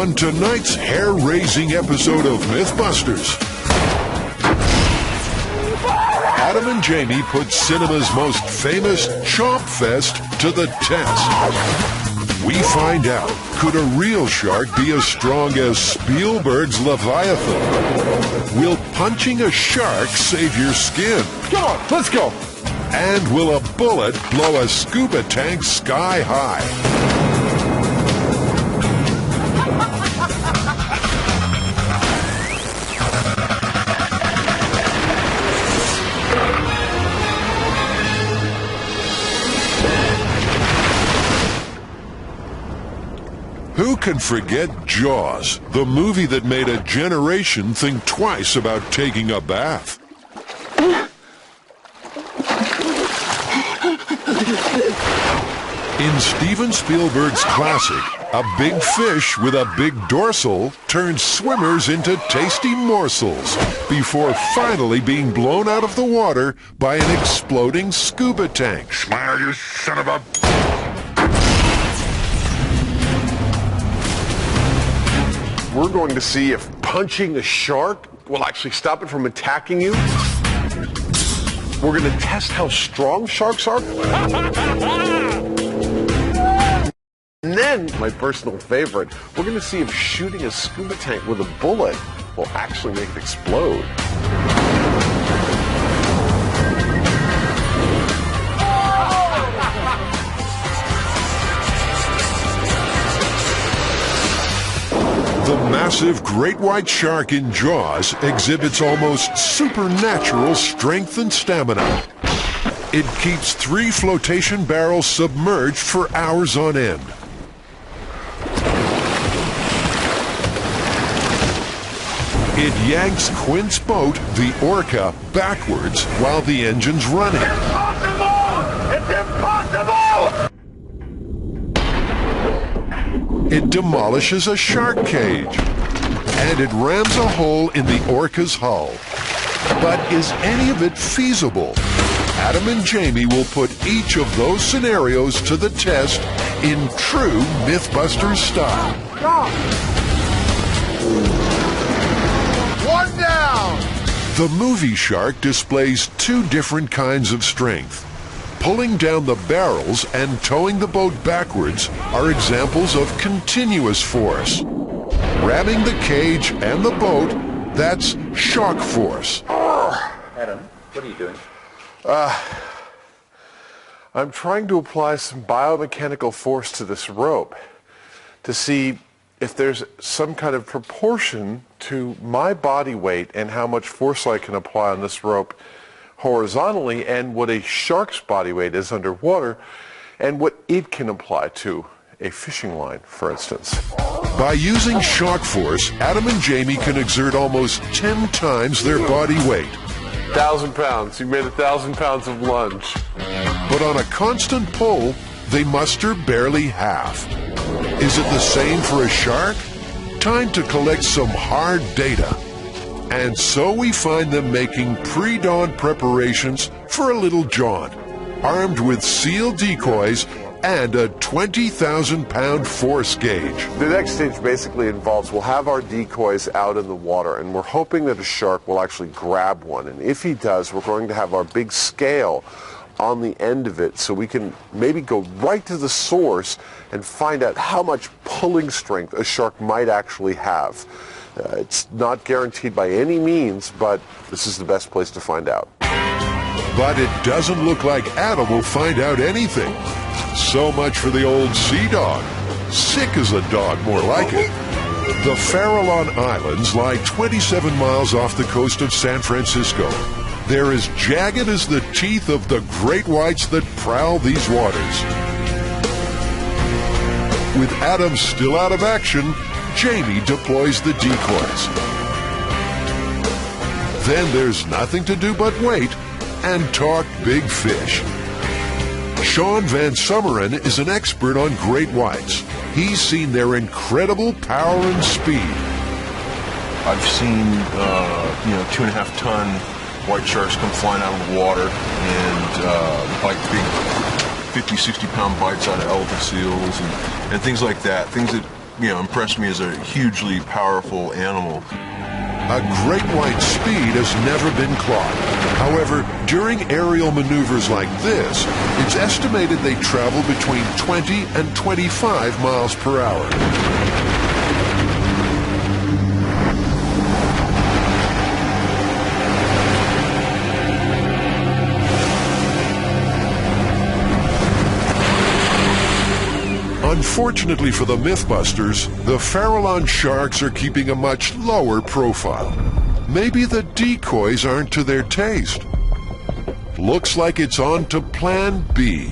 On tonight's hair-raising episode of Mythbusters, Adam and Jamie put cinema's most famous Chomp Fest to the test. We find out, could a real shark be as strong as Spielberg's Leviathan? Will punching a shark save your skin? Come on, let's go! And will a bullet blow a scuba tank sky high? Who can forget Jaws, the movie that made a generation think twice about taking a bath? In Steven Spielberg's classic, a big fish with a big dorsal turns swimmers into tasty morsels before finally being blown out of the water by an exploding scuba tank. Smile, you son of a... We're going to see if punching a shark will actually stop it from attacking you. We're going to test how strong sharks are. And then, my personal favorite, we're going to see if shooting a scuba tank with a bullet will actually make it explode. The massive great white shark in Jaws exhibits almost supernatural strength and stamina. It keeps 3 flotation barrels submerged for hours on end. It yanks Quint's boat, the Orca, backwards while the engine's running. Impossible! It's impossible! It demolishes a shark cage, and it rams a hole in the Orca's hull. But is any of it feasible? Adam and Jamie will put each of those scenarios to the test in true Mythbusters style. One down! The movie shark displays 2 different kinds of strength. Pulling down the barrels and towing the boat backwards are examples of continuous force. Ramming the cage and the boat, that's shock force. Adam, what are you doing? I'm trying to apply some biomechanical force to this rope to see if there's some kind of proportion to my body weight and how much force I can apply on this rope horizontally, and what a shark's body weight is underwater, and what it can apply to a fishing line, for instance. By using shock force, Adam and Jamie can exert almost 10 times their body weight. 1,000 pounds. You made 1,000 pounds of lunge. But on a constant pull, they muster barely half. Is it the same for a shark? Time to collect some hard data. And so we find them making pre-dawn preparations for a little jaunt, armed with seal decoys and a 20,000-pound force gauge. The next stage basically involves we'll have our decoys out in the water, and we're hoping that a shark will actually grab one. And if he does, we're going to have our big scale on the end of it so we can maybe go right to the source and find out how much pulling strength a shark might actually have. It's not guaranteed by any means, but this is the best place to find out. But it doesn't look like Adam will find out anything. So much for the old sea dog. Sick as a dog, more like it. The Farallon Islands lie 27 miles off the coast of San Francisco. They're as jagged as the teeth of the great whites that prowl these waters. With Adam still out of action, Jamie deploys the decoys. Then there's nothing to do but wait and talk big fish. Sean Van Summeren is an expert on great whites. He's seen their incredible power and speed. I've seen, 2.5-ton white sharks come flying out of the water and bite big 50, 60-pound bites out of elephant seals and things like that. Things that impressed me as a hugely powerful animal. A great white's speed has never been clocked. However, during aerial maneuvers like this, it's estimated they travel between 20 and 25 miles per hour. Unfortunately for the Mythbusters, the Farallon sharks are keeping a much lower profile. Maybe the decoys aren't to their taste. Looks like it's on to Plan B.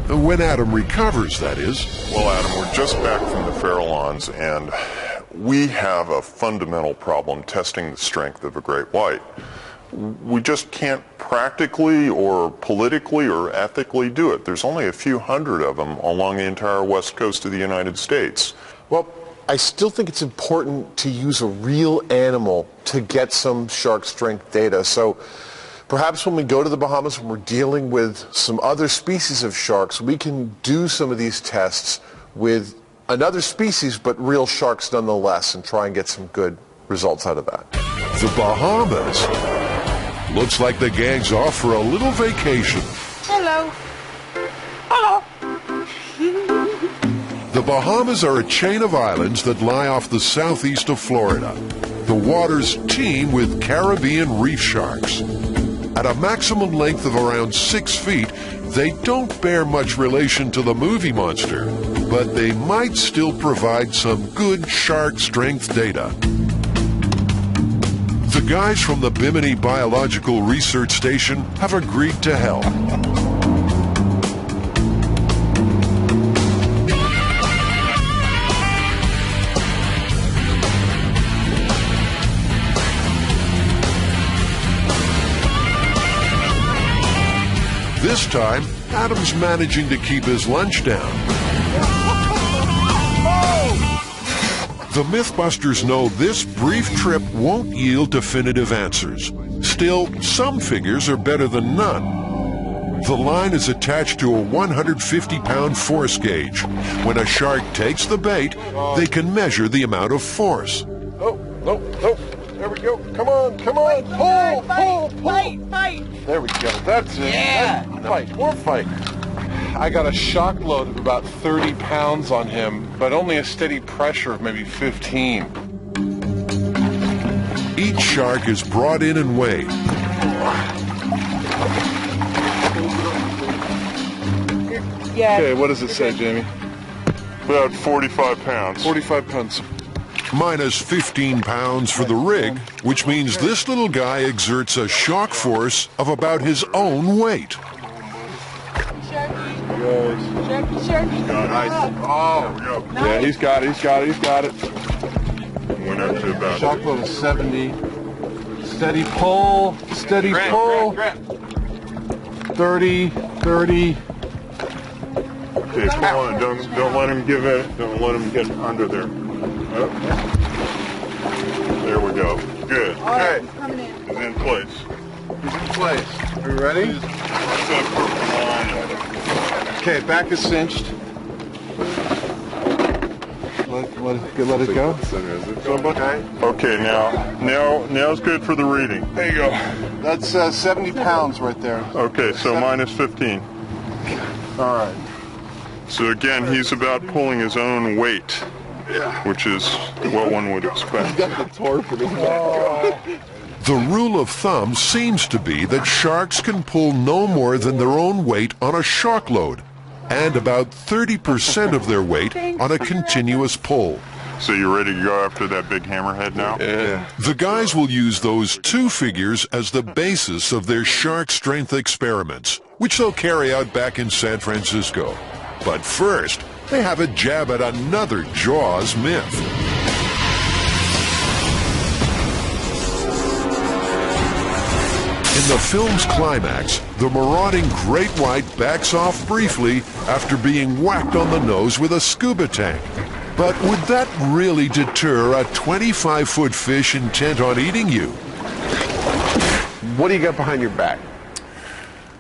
When Adam recovers, that is. Well, Adam, we're just back from the Farallons, and we have a fundamental problem testing the strength of a great white. We just can't practically or politically or ethically do it. There's only a few hundred of them along the entire west coast of the United States. Well, I still think it's important to use a real animal to get some shark strength data. So perhaps when we go to the Bahamas, when we're dealing with some other species of sharks, we can do some of these tests with another species, but real sharks nonetheless, and try and get some good results out of that. The Bahamas. Looks like the gang's off for a little vacation. Hello. Hello. The Bahamas are a chain of islands that lie off the southeast of Florida. The waters teem with Caribbean reef sharks. At a maximum length of around 6 feet, they don't bear much relation to the movie monster, but they might still provide some good shark strength data. The guys from the Bimini Biological Research Station have agreed to help. This time, Adam's managing to keep his lunch down. The Mythbusters know this brief trip won't yield definitive answers. Still, some figures are better than none. The line is attached to a 150-pound force gauge. When a shark takes the bait, they can measure the amount of force. Oh, no. There we go. Come on. Pull. Fight. There we go. That's it. Yeah. More fight. I got a shock load of about 30 pounds on him, but only a steady pressure of maybe 15. Each shark is brought in and weighed. Yeah. Okay, what does it say, Jamie? About 45 pounds. 45 pounds. Minus 15 pounds for the rig, which means this little guy exerts a shock force of about his own weight. Sharky. Nice. Oh, yeah, he's got it. Went up to about... Shock load of 70. Steady pull. Grant. 30. Okay, come on. Don't let him give it. Don't let him get under there. Oh. There we go. Good. Okay. He's coming in. He's in place. He's in place. Are you ready? Let's set a purple line. Okay, back is cinched. Let it go. Okay, now's good for the reading. There you go. That's 70 pounds right there. Okay, so minus 15. All right. So again, he's about pulling his own weight, which is what one would expect. The rule of thumb seems to be that sharks can pull no more than their own weight on a shock load, and about 30% of their weight on a continuous pull. So you're ready to go after that big hammerhead now? Yeah. The guys will use those two figures as the basis of their shark strength experiments, which they'll carry out back in San Francisco. But first, they have a jab at another Jaws myth. In the film's climax, the marauding great white backs off briefly after being whacked on the nose with a scuba tank. But would that really deter a 25-foot fish intent on eating you? What do you got behind your back?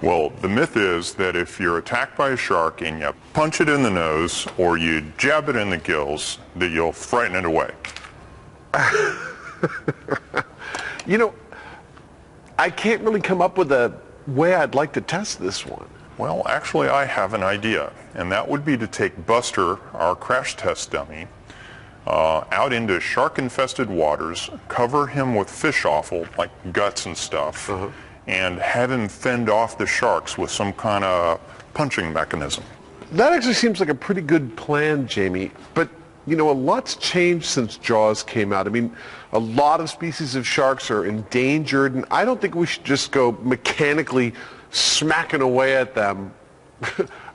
Well, the myth is that if you're attacked by a shark and you punch it in the nose or you jab it in the gills, that you'll frighten it away. You know, I can't really come up with a way I'd like to test this one. Well, actually, I have an idea, and that would be to take Buster, our crash test dummy, out into shark-infested waters, cover him with fish offal, like guts and stuff, and have him fend off the sharks with some kind of punching mechanism. That actually seems like a pretty good plan, Jamie, but you know, a lot's changed since Jaws came out. I mean, a lot of species of sharks are endangered, and I don't think we should just go mechanically smacking away at them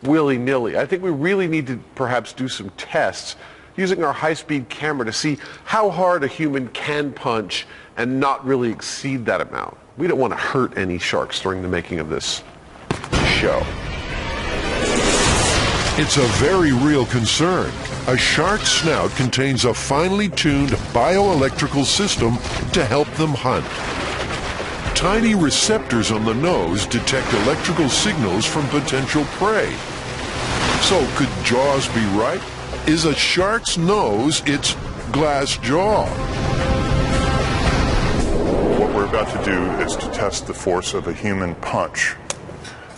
willy-nilly. I think we really need to perhaps do some tests using our high-speed camera to see how hard a human can punch and not really exceed that amount. We don't want to hurt any sharks during the making of this show. It's a very real concern. A shark's snout contains a finely tuned bioelectrical system to help them hunt. Tiny receptors on the nose detect electrical signals from potential prey. So could Jaws be right? Is a shark's nose its glass jaw? What we're about to do is to test the force of a human punch.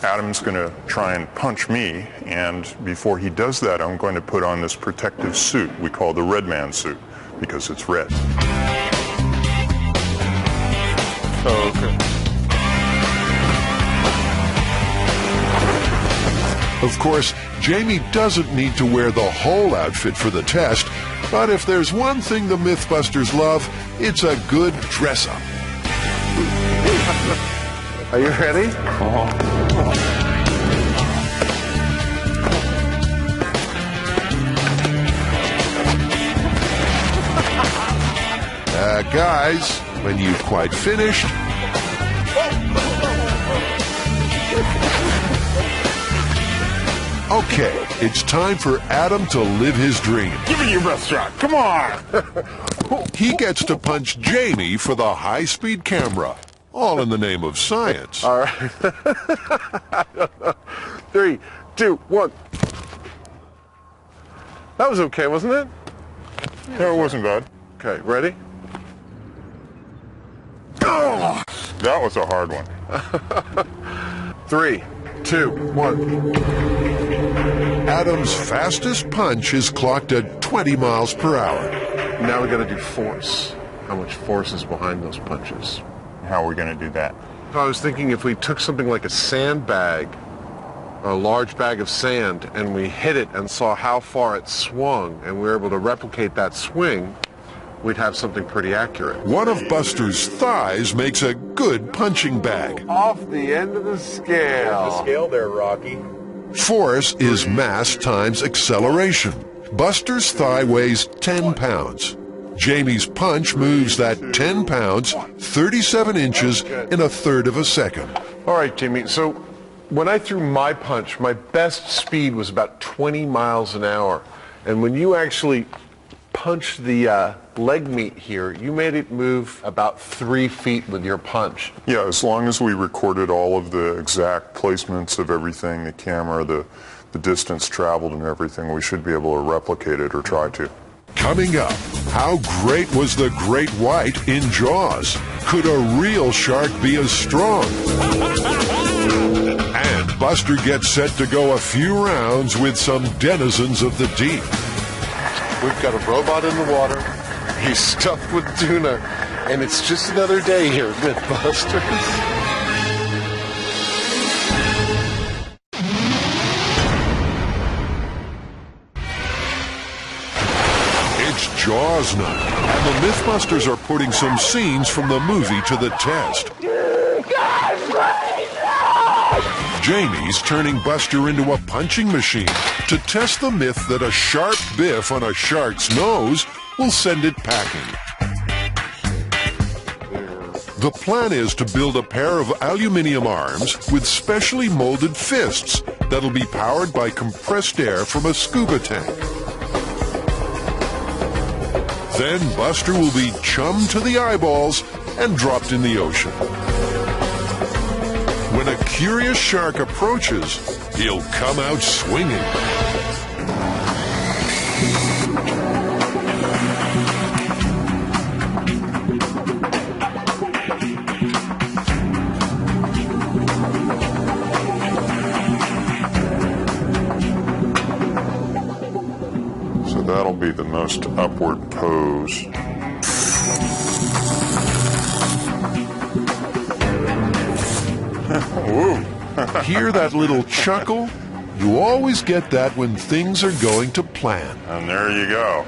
Adam's going to try and punch me, and before he does that, I'm going to put on this protective suit we call the Red Man suit, because it's red. Oh, okay. Of course, Jamie doesn't need to wear the whole outfit for the test, but if there's one thing the Mythbusters love, it's a good dress-up. Are you ready? Guys, when you've quite finished, okay, it's time for Adam to live his dream. Give me your best shot. Come on. He gets to punch Jamie for the high-speed camera, all in the name of science. All right. 3, 2, 1. That was okay, wasn't it? No, it wasn't bad. Okay, ready? Oh, that was a hard one. 3, 2, 1. Adam's fastest punch is clocked at 20 miles per hour. Now we got to do force. How much force is behind those punches? How are we going to do that? I was thinking if we took something like a sandbag, a large bag of sand, and we hit it and saw how far it swung, and we were able to replicate that swing, we'd have something pretty accurate. One of Buster's thighs makes a good punching bag. Off the end of the scale. Scale there, Rocky. Force is mass times acceleration. Buster's thigh weighs 10 pounds. Jamie's punch moves that 10 pounds, 37 inches in a third of a second. All right, Jamie, so when I threw my punch, my best speed was about 20 miles an hour. And when you actually punched the leg meat here, you made it move about 3 feet with your punch. Yeah, as long as we recorded all of the exact placements of everything, the camera, the distance traveled and everything, we should be able to replicate it or try to. Coming up, how great was the great white in Jaws? Could a real shark be as strong? And Buster gets set to go a few rounds with some denizens of the deep. We've got a robot in the water, he's stuffed with tuna, and it's just another day here at Mythbusters. It's Jaws night, and the Mythbusters are putting some scenes from the movie to the test. Jamie's turning Buster into a punching machine to test the myth that a sharp biff on a shark's nose will send it packing. The plan is to build a pair of aluminum arms with specially molded fists that'll be powered by compressed air from a scuba tank. Then Buster will be chummed to the eyeballs and dropped in the ocean. When a curious shark approaches, he'll come out swinging. So that'll be the most upward pose. Woo. Hear that little chuckle? You always get that when things are going to plan. And there you go.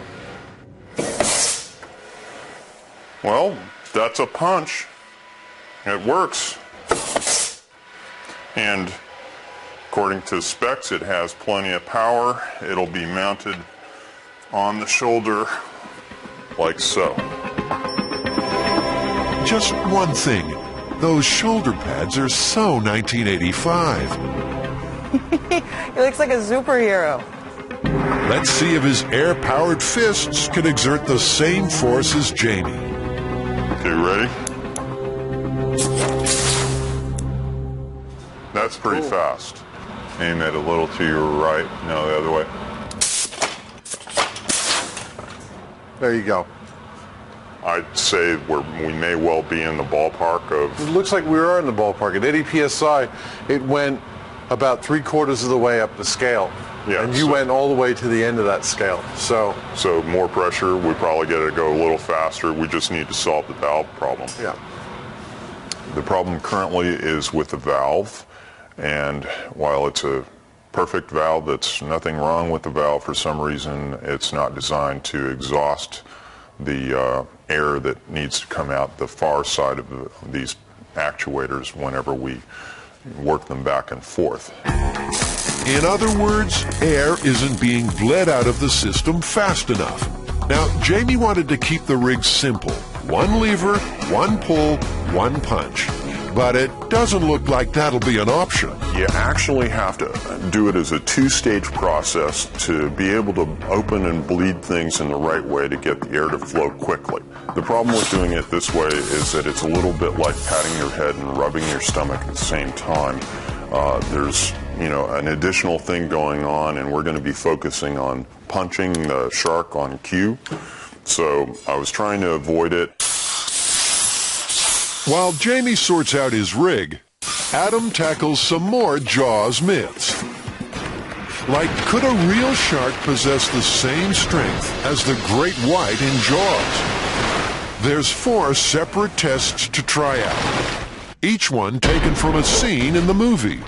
Well, that's a punch. It works. And according to specs, it has plenty of power. It'll be mounted on the shoulder like so. Just one thing. Those shoulder pads are so 1985. He looks like a superhero. Let's see if his air-powered fists can exert the same force as Jamie. Okay, ready? That's pretty fast. Aim it a little to your right. No, the other way. There you go. I'd say we may well be in the ballpark of... It looks like we are in the ballpark. At 80 psi, it went about 3/4 of the way up the scale. Yeah, and you went all the way to the end of that scale. So more pressure, we probably get it to go a little faster. We just need to solve the valve problem. yeah. The problem currently is with the valve, and while it's a perfect valve, that's nothing wrong with the valve. For some reason, it's not designed to exhaust the air that needs to come out the far side of these actuators whenever we work them back and forth. In other words, air isn't being bled out of the system fast enough. Now, Jamie wanted to keep the rig simple. One lever, one pull, one punch. But it doesn't look like that'll be an option. You actually have to do it as a two-stage process to be able to open and bleed things in the right way to get the air to flow quickly. The problem with doing it this way is that it's a little bit like patting your head and rubbing your stomach at the same time. There's, an additional thing going on, and we're going to be focusing on punching the shark on cue. So I was trying to avoid it. While Jamie sorts out his rig, Adam tackles some more Jaws myths. Like, could a real shark possess the same strength as the great white in Jaws? There's 4 separate tests to try out, each one taken from a scene in the movie.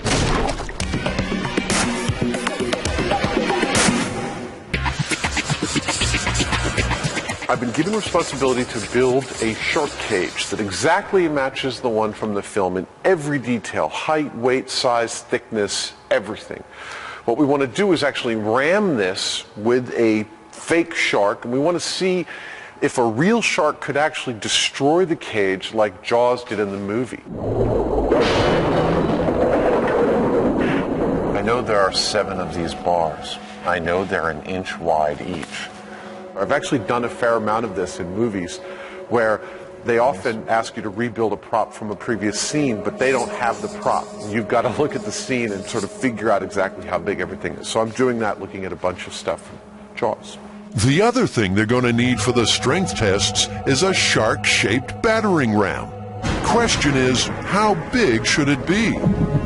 I've been given responsibility to build a shark cage that exactly matches the one from the film in every detail: height, weight, size, thickness, everything. What we want to do is actually ram this with a fake shark, and we want to see if a real shark could actually destroy the cage like Jaws did in the movie. I know there are 7 of these bars. I know they're an inch wide each. I've actually done a fair amount of this in movies where they often ask you to rebuild a prop from a previous scene, but they don't have the prop. You've got to look at the scene and sort of figure out exactly how big everything is. So I'm doing that, looking at a bunch of stuff from Jaws. The other thing they're going to need for the strength tests is a shark-shaped battering ram. Question is, how big should it be?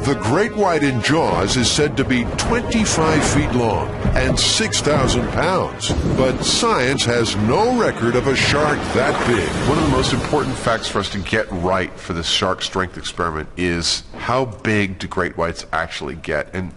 The great white in Jaws is said to be 25 feet long and 6,000 pounds, but science has no record of a shark that big. One of the most important facts for us to get right for this shark strength experiment is how big do great whites actually get. And,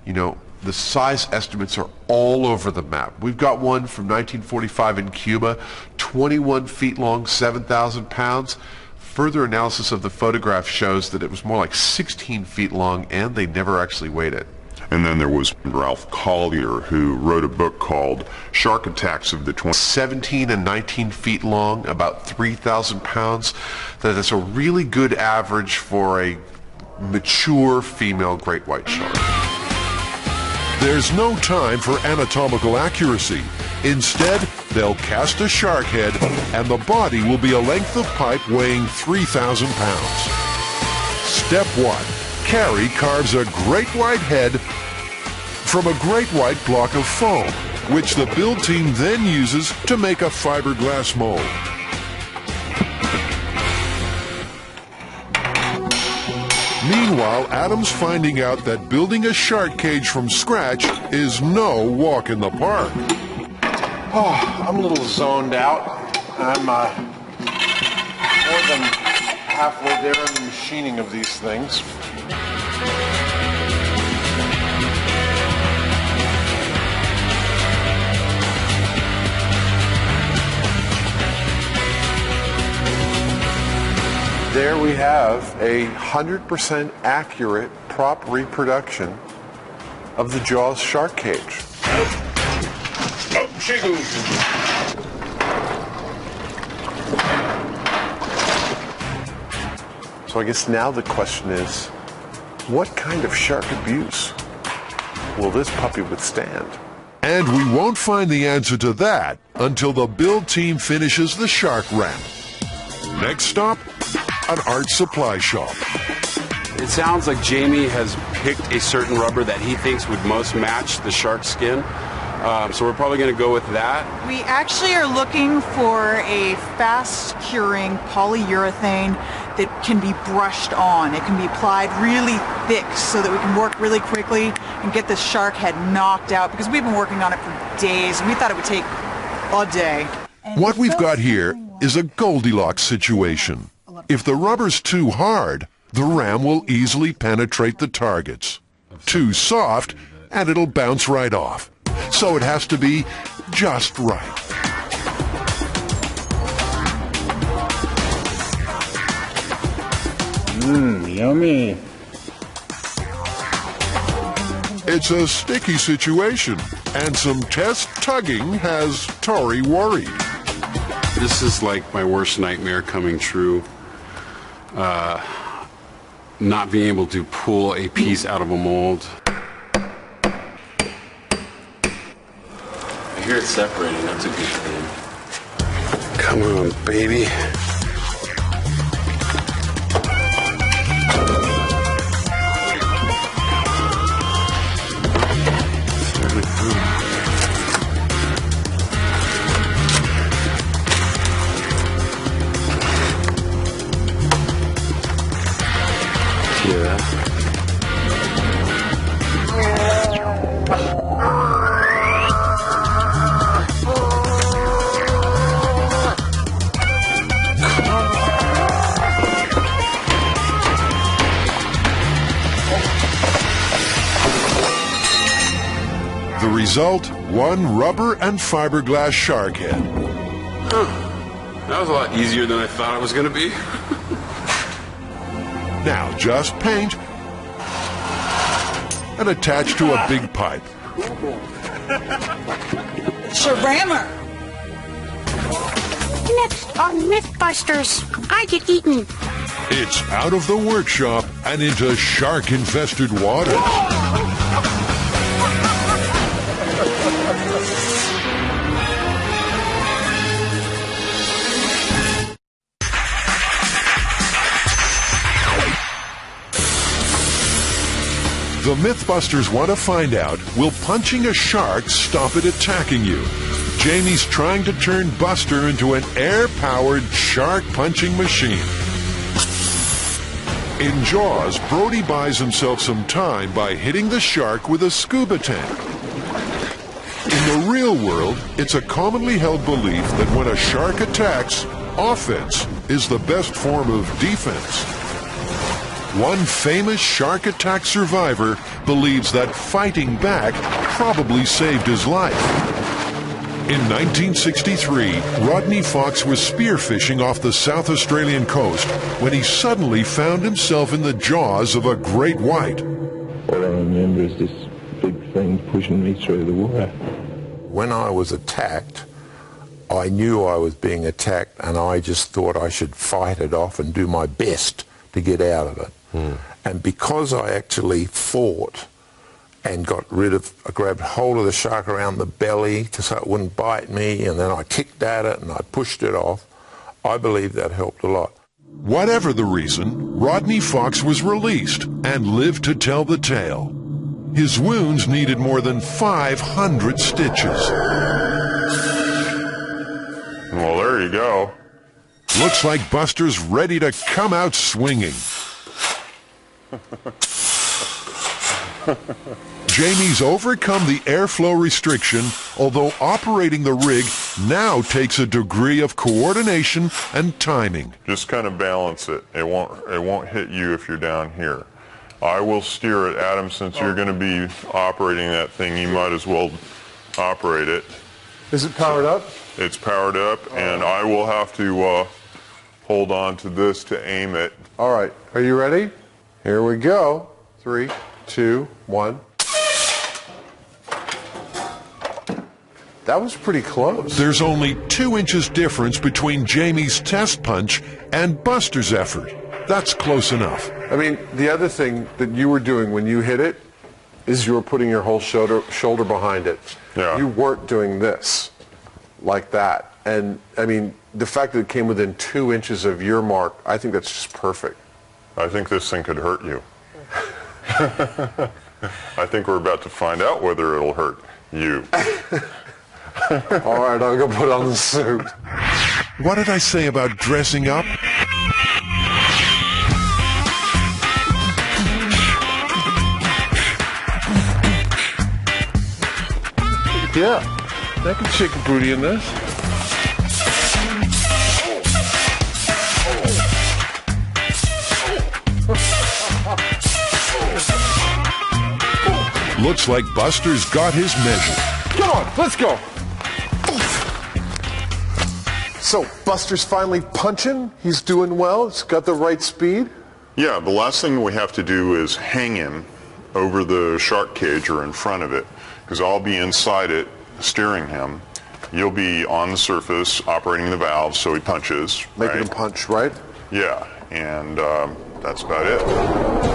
the size estimates are all over the map. We've got one from 1945 in Cuba, 21 feet long, 7,000 pounds. Further analysis of the photograph shows that it was more like 16 feet long, and they never actually weighed it. And then there was Ralph Collier, who wrote a book called Shark Attacks of the 20s. 17 and 19 feet long, about 3,000 pounds. That is a really good average for a mature female great white shark. There's no time for anatomical accuracy. Instead, they'll cast a shark head, and the body will be a length of pipe weighing 3,000 pounds. Step 1. Carrie carves a great white head from a great white block of foam, which the build team then uses to make a fiberglass mold. Meanwhile, Adam's finding out that building a shark cage from scratch is no walk in the park. Oh, I'm a little zoned out. I'm more than halfway there in the machining of these things. There we have a 100% accurate prop reproduction of the Jaws shark cage. So I guess now the question is, what kind of shark abuse will this puppy withstand? And we won't find the answer to that until the build team finishes the shark ramp. Next stop, an art supply shop. It sounds like Jamie has picked a certain rubber that he thinks would most match the shark skin. So we're probably going to go with that. We actually are looking for a fast-curing polyurethane that can be brushed on. It can be applied really thick so that we can work really quickly and get the shark head knocked out, because we've been working on it for days and we thought it would take a day. What we've got here is a Goldilocks situation. If the rubber's too hard, the ram will easily penetrate the targets. Too soft, and it'll bounce right off. So it has to be just right. Yummy. It's a sticky situation, and some test tugging has Tori worried. This is like my worst nightmare coming true. Not being able to pull a piece out of a mold. I hear it separating, that's a good thing. Come on, baby. Yeah. The result, one rubber and fiberglass shark head. Huh. That was a lot easier than I thought it was going to be. Now just paint and attach to a big pipe. It's a rammer. Next on Mythbusters, I get eaten. It's out of the workshop and into shark-infested waters. The Mythbusters want to find out, will punching a shark stop it attacking you? Jamie's trying to turn Buster into an air-powered shark-punching machine. In Jaws, Brody buys himself some time by hitting the shark with a scuba tank. In the real world, it's a commonly held belief that when a shark attacks, offense is the best form of defense. One famous shark attack survivor believes that fighting back probably saved his life. In 1963, Rodney Fox was spearfishing off the South Australian coast when he suddenly found himself in the jaws of a great white. All I remember is this big thing pushing me through the water. When I was attacked, I knew I was being attacked, and I just thought I should fight it off and do my best to get out of it. And because I actually fought and I grabbed hold of the shark around the belly so it wouldn't bite me, and then I kicked at it and I pushed it off, I believe that helped a lot. Whatever the reason, Rodney Fox was released and lived to tell the tale. His wounds needed more than 500 stitches. Well, there you go. Looks like Buster's ready to come out swinging. Jamie's overcome the airflow restriction, although operating the rig now takes a degree of coordination and timing. Just kind of balance it. It won't hit you if you're down here. I will steer it. Adam, since you're going to be operating that thing, you might as well operate it. Is it powered up? It's powered up, and I will have to hold on to this to aim it. All right. Are you ready? Here we go. 3, 2, 1. That was pretty close. There's only 2 inches difference between Jamie's test punch and Buster's effort. That's close enough. I mean, the other thing that you were doing when you hit it is you were putting your whole shoulder behind it. Yeah. You weren't doing this like that. And, I mean, the fact that it came within 2 inches of your mark, I think that's just perfect. I think this thing could hurt you. I think we're about to find out whether it'll hurt you. All right, I'll go put on the suit. What did I say about dressing up? Yeah, I can shake a booty in this. Looks like Buster's got his measure. Come on, let's go. So, Buster's finally punching. He's doing well. It's got the right speed. Yeah, the last thing we have to do is hang him over the shark cage or in front of it, because I'll be inside it steering him. You'll be on the surface operating the valves so he punches. Making him punch, right? Yeah, and that's about it.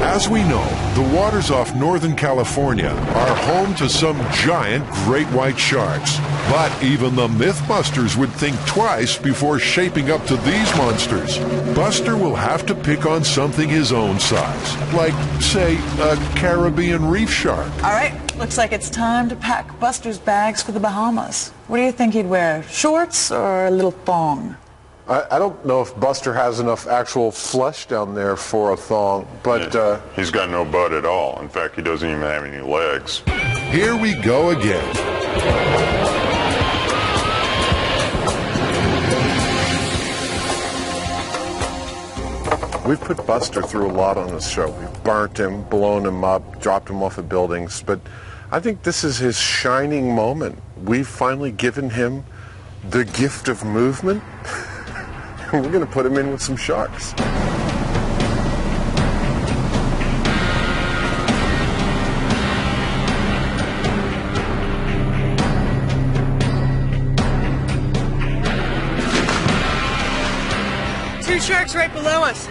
As we know, the waters off Northern California are home to some giant great white sharks. But even the Mythbusters would think twice before shaping up to these monsters. Buster will have to pick on something his own size, like, say, a Caribbean reef shark. All right, looks like it's time to pack Buster's bags for the Bahamas. What do you think he'd wear, shorts or a little thong? I don't know if Buster has enough actual flesh down there for a thong, but... He's got no butt at all. In fact, he doesn't even have any legs. Here we go again. We've put Buster through a lot on this show. We've burnt him, blown him up, dropped him off of buildings, but I think this is his shining moment. We've finally given him the gift of movement. We're going to put him in with some sharks. Two sharks right below us.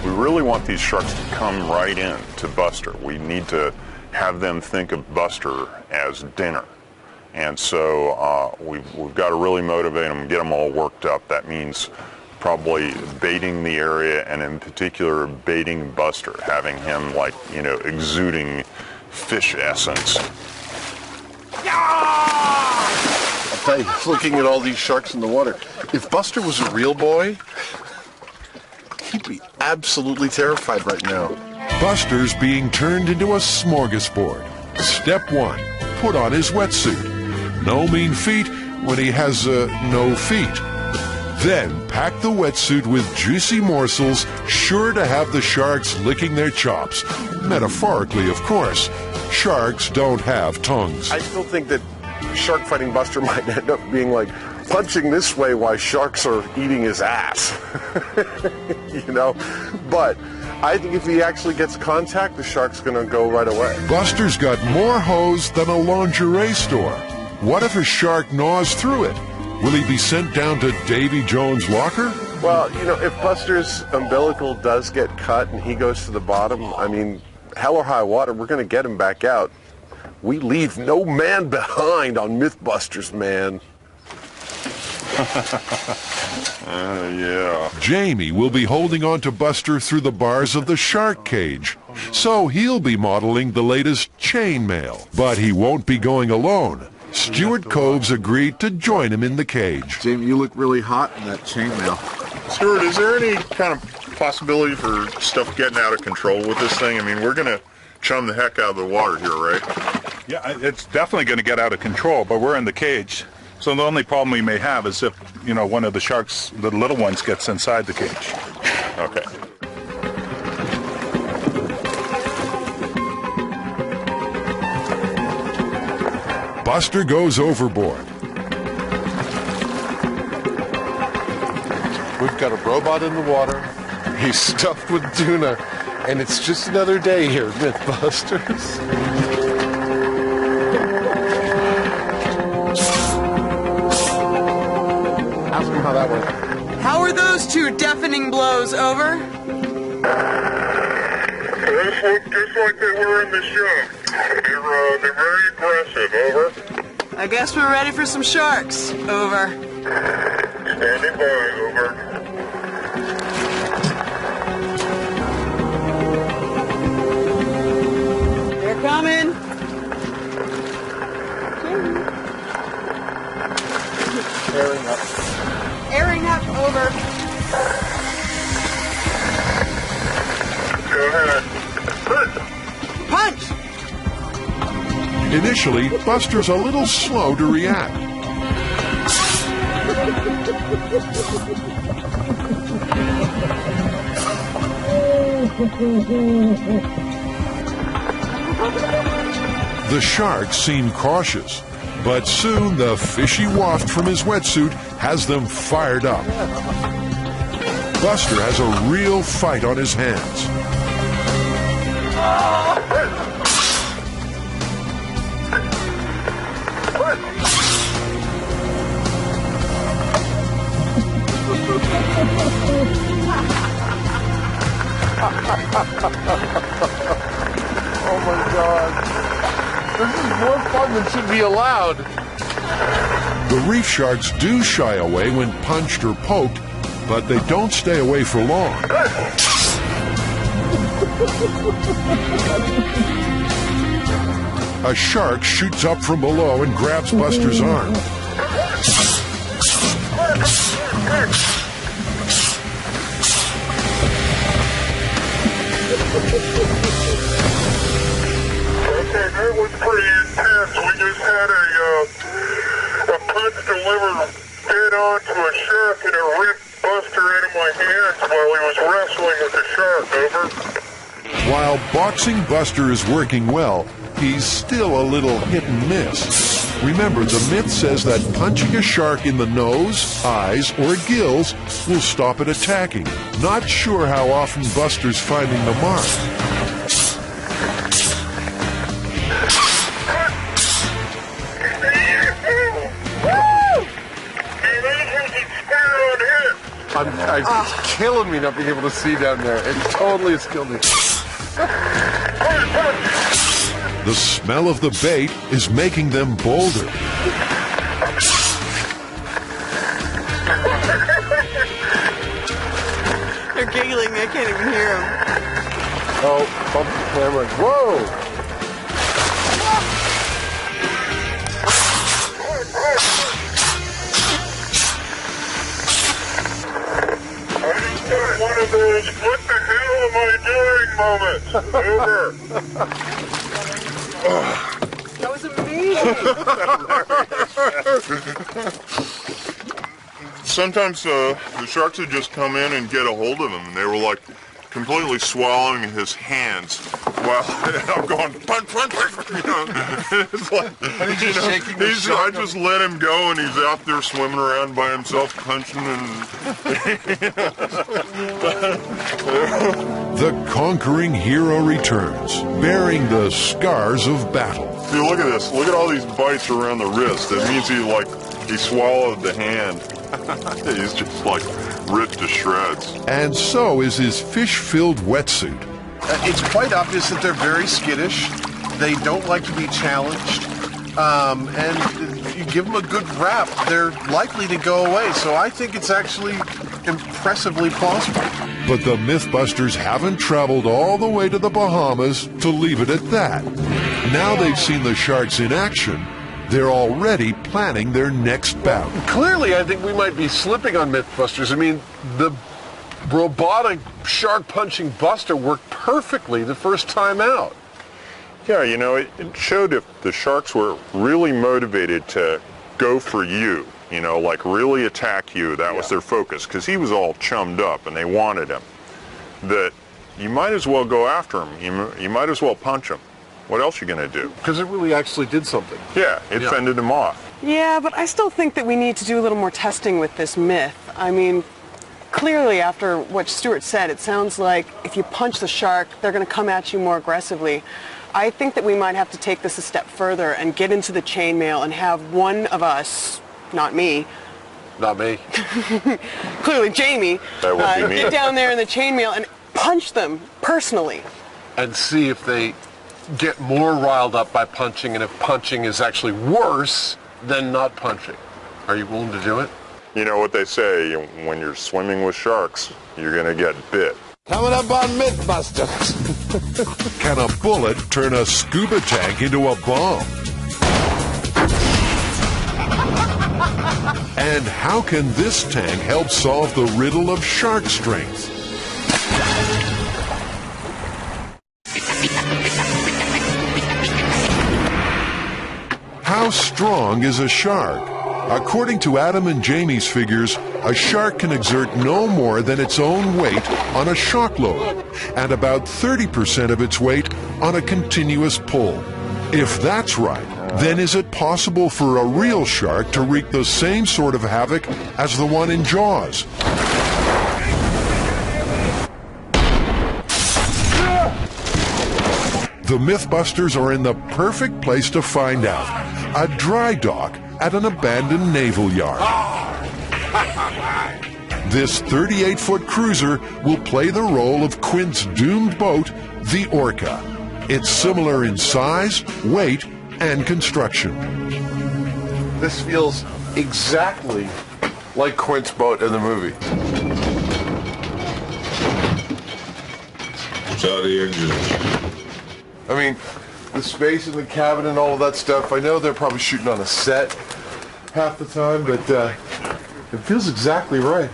We really want these sharks to come right in to Buster. We need to have them think of Buster as dinner. And so we've got to really motivate them, get them all worked up. That means probably baiting the area, and in particular baiting Buster, having him, like, you know, exuding fish essence. I'll tell you, looking at all these sharks in the water, if Buster was a real boy, he'd be absolutely terrified right now. Buster's being turned into a smorgasbord. Step 1, put on his wetsuit. No mean feat when he has no feet. Then pack the wetsuit with juicy morsels sure to have the sharks licking their chops. Metaphorically, of course. Sharks don't have tongues. I still think that shark fighting Buster might end up being like punching this way while sharks are eating his ass. You know? But I think if he actually gets contact, the shark's going to go right away. Buster's got more hose than a lingerie store. What if a shark gnaws through it? Will he be sent down to Davy Jones' locker? Well, you know, if Buster's umbilical does get cut and he goes to the bottom, I mean, hell or high water, we're going to get him back out. We leave no man behind on Mythbusters, man. Yeah. Jamie will be holding on to Buster through the bars of the shark cage, so he'll be modeling the latest chainmail. But he won't be going alone. Stuart Coves agreed to join him in the cage. Jamie, you look really hot in that chainmail. Stuart, is there any kind of possibility for stuff getting out of control with this thing? I mean, we're going to chum the heck out of the water here, right? Yeah, it's definitely going to get out of control, but we're in the cage. So the only problem we may have is if, you know, one of the sharks, the little ones, gets inside the cage. Okay. Buster goes overboard. We've got a robot in the water. He's stuffed with tuna, and it's just another day here at Mythbusters. Ask him how that went. How are those two deafening blows? Over. Those look just like they were in the show. They're very aggressive. Over. I guess we're ready for some sharks. Over. Standing by. Over. They're coming. Airing up. Airing up. Over. Go ahead. Punch! Initially, Buster's a little slow to react. The sharks seem cautious, but soon the fishy waft from his wetsuit has them fired up. Buster has a real fight on his hands. Oh my God. This is more fun than should be allowed. The reef sharks do shy away when punched or poked, but they don't stay away for long. A shark shoots up from below and grabs Buster's arm. Okay, that was pretty intense. We just had a punch delivered dead on to a shark, and it ripped Buster out of my hands while he was wrestling with the shark. Over. While boxing Buster is working well, he's still a little hit and miss. Remember, the myth says that punching a shark in the nose, eyes, or gills will stop it attacking. Not sure how often Buster's finding the mark. It's killing me not being able to see down there. It totally has killed me. The smell of the bait is making them bolder. They're giggling. I can't even hear them. Oh, bump the camera. Whoa! One of those, what the hell am I doing moments. Over. That was amazing. Sometimes the sharks would just come in and get a hold of him, and they were like completely swallowing his hands while I'm going punch, punch, punch. You know, it's like, I just let him go, and he's out there swimming around by himself, punching and. The conquering hero returns, bearing the scars of battle. See, look at this. Look at all these bites around the wrist. That means he swallowed the hand. He's just like ripped to shreds. And so is his fish-filled wetsuit. It's quite obvious that they're very skittish. They don't like to be challenged. And, you give them a good wrap, they're likely to go away. So I think it's actually impressively plausible. But the Mythbusters haven't traveled all the way to the Bahamas to leave it at that. Now they've seen the sharks in action, they're already planning their next bout. Clearly, I think we might be slipping on Mythbusters. I mean, the robotic shark punching buster worked perfectly the first time out. Yeah, you know, it showed if the sharks were really motivated to go for you, you know, like really attack you, that was their focus, because he was all chummed up and they wanted him, that you might as well go after him. You might as well punch him. What else are you going to do? Because it really actually did something. Yeah, it fended him off. Yeah, but I still think that we need to do a little more testing with this myth. I mean, clearly after what Stuart said, it sounds like if you punch the shark, they're going to come at you more aggressively. I think that we might have to take this a step further and get into the chainmail and have one of us, not me. Not me. Clearly Jamie. That would be me. Get down there in the chainmail and punch them personally. And see if they get more riled up by punching, and if punching is actually worse than not punching. Are you willing to do it? You know what they say, when you're swimming with sharks, you're going to get bit. Coming up on Mythbusters. Can a bullet turn a scuba tank into a bomb? And how can this tank help solve the riddle of shark strength? How strong is a shark? According to Adam and Jamie's figures, a shark can exert no more than its own weight on a shock load, and about 30% of its weight on a continuous pull. If that's right, then is it possible for a real shark to wreak the same sort of havoc as the one in Jaws? The Mythbusters are in the perfect place to find out. A dry dock at an abandoned naval yard. This 38-foot cruiser will play the role of Quint's doomed boat, the Orca. It's similar in size, weight, and construction. This feels exactly like Quint's boat in the movie. Shut the engines. I mean, the space in the cabin and all of that stuff, I know they're probably shooting on a set half the time, but it feels exactly right.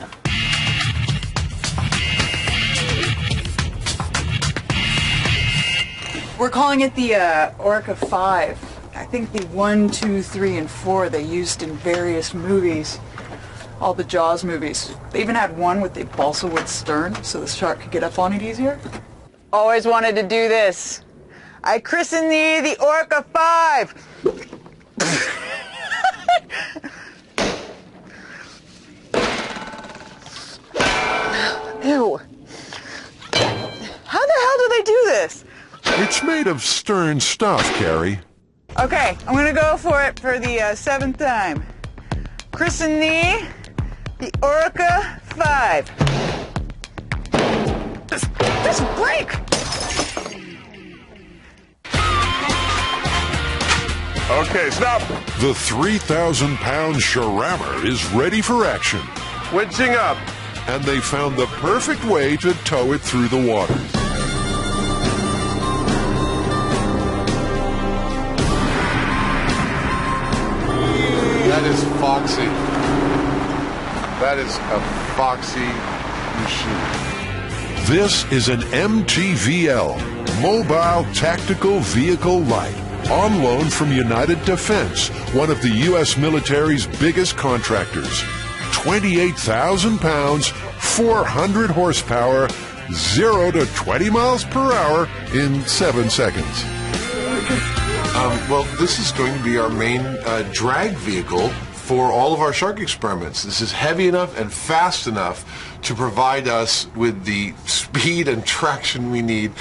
We're calling it the Orca 5. I think the 1, 2, 3, and 4 they used in various movies. All the Jaws movies. They even had one with the balsa wood stern so the shark could get up on it easier. Always wanted to do this. I christen thee the Orca 5. Ew. How the hell do they do this? It's made of stern stuff, Carrie. Okay, I'm gonna go for it for the 7th time. Christen thee the Orca 5. This break! Okay, stop! The 3,000-pound sharammer is ready for action. Winching up. And they found the perfect way to tow it through the water. That is foxy. That is a foxy machine. This is an MTVL, Mobile Tactical Vehicle Light, on loan from United Defense, one of the U.S. military's biggest contractors. 28,000 pounds, 400 horsepower, 0 to 20 miles per hour in 7 seconds. Well, this is going to be our main drag vehicle for all of our shark experiments. This is heavy enough and fast enough to provide us with the speed and traction we need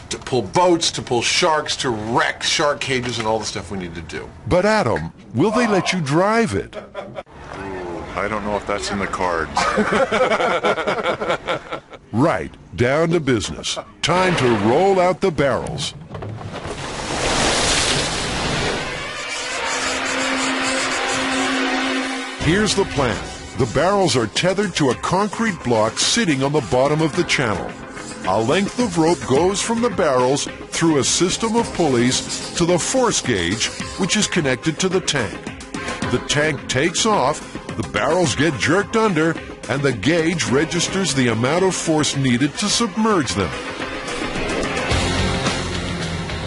to pull boats, to pull sharks, to wreck shark cages, and all the stuff we need to do. But Adam, will they let you drive it? I don't know if that's in the cards. Right, down to business. Time to roll out the barrels. Here's the plan. The barrels are tethered to a concrete block sitting on the bottom of the channel. A length of rope goes from the barrels through a system of pulleys to the force gauge, which is connected to the tank. The tank takes off, the barrels get jerked under, and the gauge registers the amount of force needed to submerge them.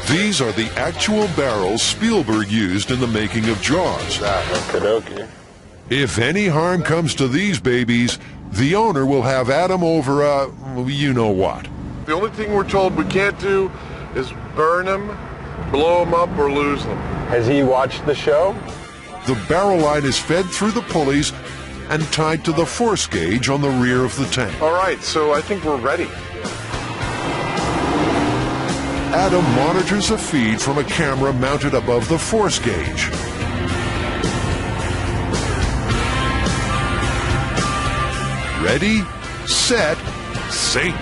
These are the actual barrels Spielberg used in the making of Jaws. If any harm comes to these babies, the owner will have Adam over you-know-what. The only thing we're told we can't do is burn them, blow them up, or lose them. Has he watched the show? The barrel line is fed through the pulleys and tied to the force gauge on the rear of the tank. All right, so I think we're ready. Adam monitors a feed from a camera mounted above the force gauge. Ready, set, sink.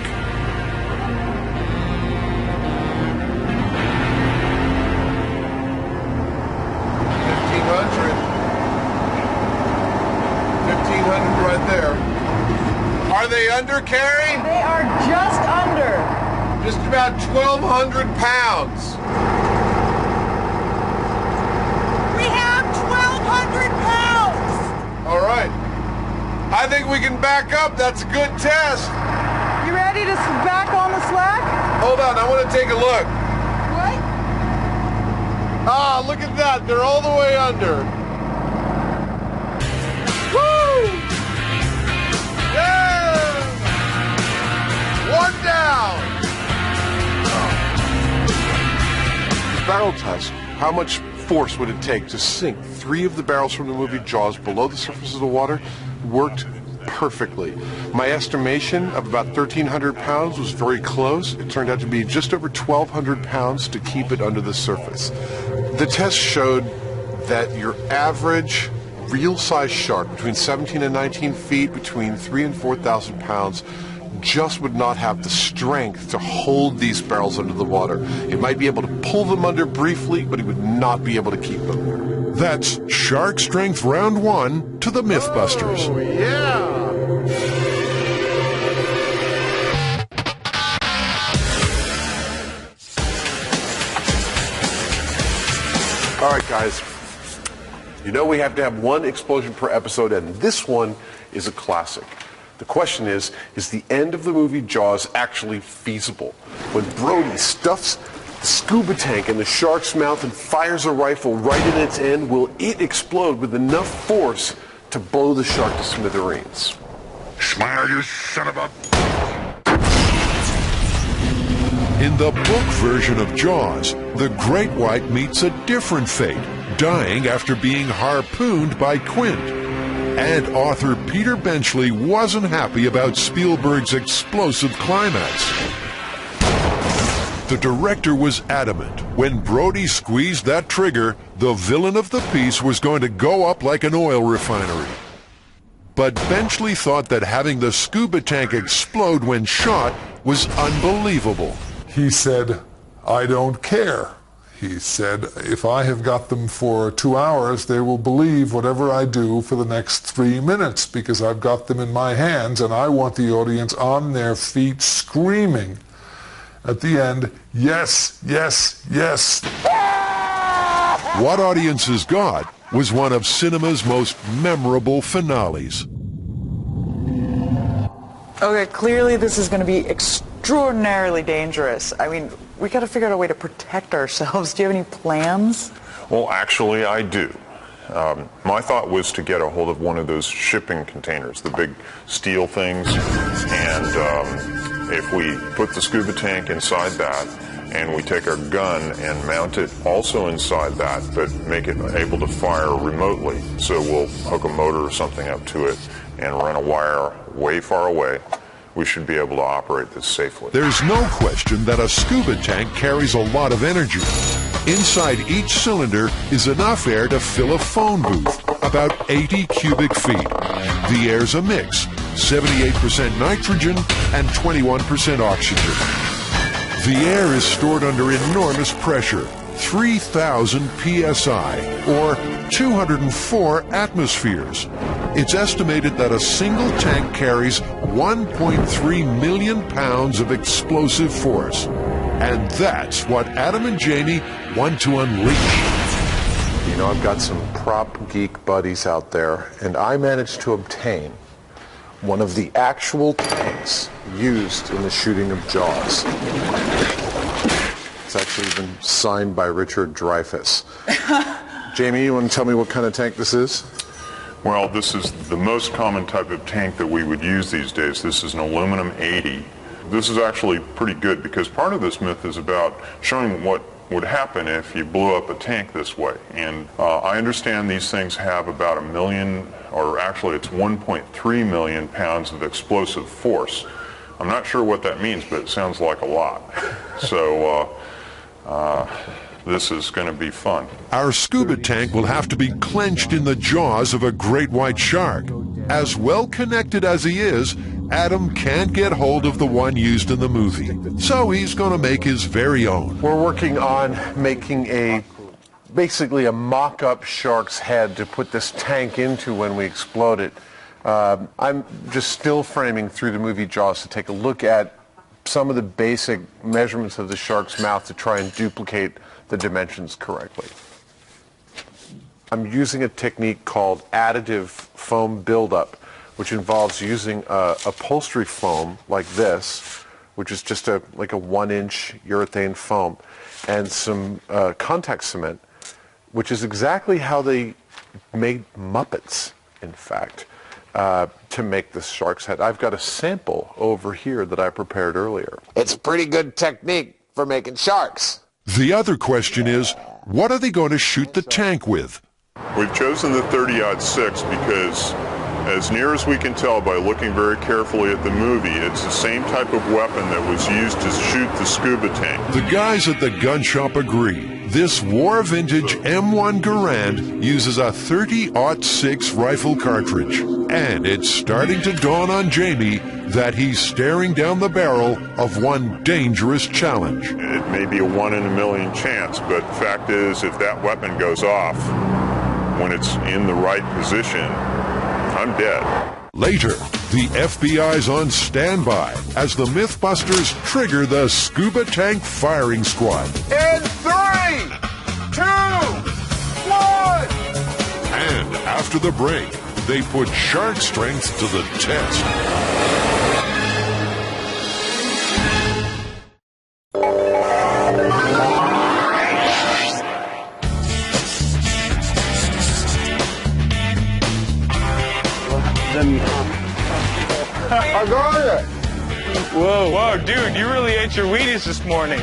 Are they under, Carrie? They are just under. Just about 1,200 pounds. We have 1,200 pounds! All right. I think we can back up. That's a good test. You ready to back on the slack? Hold on, I want to take a look. What? Ah, look at that. They're all the way under. Woo! Yeah! One down. Barrel test. How much force would it take to sink 3 of the barrels from the movie Jaws below the surface of the water? Worked perfectly. My estimation of about 1,300 pounds was very close. It turned out to be just over 1,200 pounds to keep it under the surface. The test showed that your average real-size shark between 17 and 19 feet, between 3,000 and 4,000 pounds, just would not have the strength to hold these barrels under the water. It might be able to pull them under briefly, but it would not be able to keep them there. That's Shark Strength Round 1 to the Mythbusters. Oh, yeah! All right, guys. You know we have to have 1 explosion per episode, and this one is a classic. The question is the end of the movie Jaws actually feasible? When Brody stuffs the scuba tank in the shark's mouth and fires a rifle right in its end, will it explode with enough force to blow the shark to smithereens? Smile, you son of a... In the book version of Jaws, the great white meets a different fate, dying after being harpooned by Quint. And author Peter Benchley wasn't happy about Spielberg's explosive climax. The director was adamant. When Brody squeezed that trigger, the villain of the piece was going to go up like an oil refinery. But Benchley thought that having the scuba tank explode when shot was unbelievable. He said, "I don't care." He said, "If I have got them for 2 hours, they will believe whatever I do for the next 3 minutes because I've got them in my hands and I want the audience on their feet screaming at the end, 'Yes, yes, yes.'" What Audiences Got was one of cinema's most memorable finales. Okay, clearly this is going to be extraordinarily dangerous. I mean, we got to figure out a way to protect ourselves. Do you have any plans? Well, actually, I do. My thought was to get a hold of one of those shipping containers, the big steel things, and if we put the scuba tank inside that, and we take our gun and mount it also inside that, but make it able to fire remotely, so we'll hook a motor or something up to it and run a wire way far away, we should be able to operate this safely. There's no question that a scuba tank carries a lot of energy. Inside each cylinder is enough air to fill a phone booth, about 80 cubic feet. The air's a mix, 78% nitrogen and 21% oxygen. The air is stored under enormous pressure, 3,000 psi, or 204 atmospheres. It's estimated that a single tank carries 1.3 million pounds of explosive force. And that's what Adam and Jamie want to unleash. You know, I've got some prop geek buddies out there, and I managed to obtain one of the actual tanks used in the shooting of Jaws. It's actually been signed by Richard Dreyfuss. Jamie, you want to tell me what kind of tank this is? Well, this is the most common type of tank that we would use these days. This is an aluminum 80. This is actually pretty good because part of this myth is about showing what would happen if you blew up a tank this way. And I understand these things have about 1 million, or actually it's 1.3 million pounds of explosive force. I'm not sure what that means, but it sounds like a lot. So this is going to be fun. Our scuba tank will have to be clenched in the jaws of a great white shark. As well connected as he is, Adam can't get hold of the one used in the movie, so he's going to make his very own. We're working on making basically a mock-up shark's head to put this tank into when we explode it. I'm just still framing through the movie Jaws to take a look at some of the basic measurements of the shark's mouth to try and duplicate the dimensions correctly. I'm using a technique called additive foam buildup, which involves using upholstery foam like this, which is just like a 1-inch urethane foam, and some contact cement, which is exactly how they made Muppets, in fact, to make this shark's head. I've got a sample over here that I prepared earlier. It's a pretty good technique for making sharks. The other question is, what are they going to shoot the tank with? We've chosen the 30-06 because, as near as we can tell by looking very carefully at the movie, it's the same type of weapon that was used to shoot the scuba tank. The guys at the gun shop agree. This war vintage M1 Garand uses a 30-06 rifle cartridge. And it's starting to dawn on Jamie that he's staring down the barrel of one dangerous challenge. It may be a 1 in a million chance, but the fact is, if that weapon goes off when it's in the right position, I'm dead. Later, the FBI's on standby as the Mythbusters trigger the scuba tank firing squad. In 3, 2, 1! And after the break, they put shark strength to the test. I got it! Whoa, dude, you really ate your Wheaties this morning.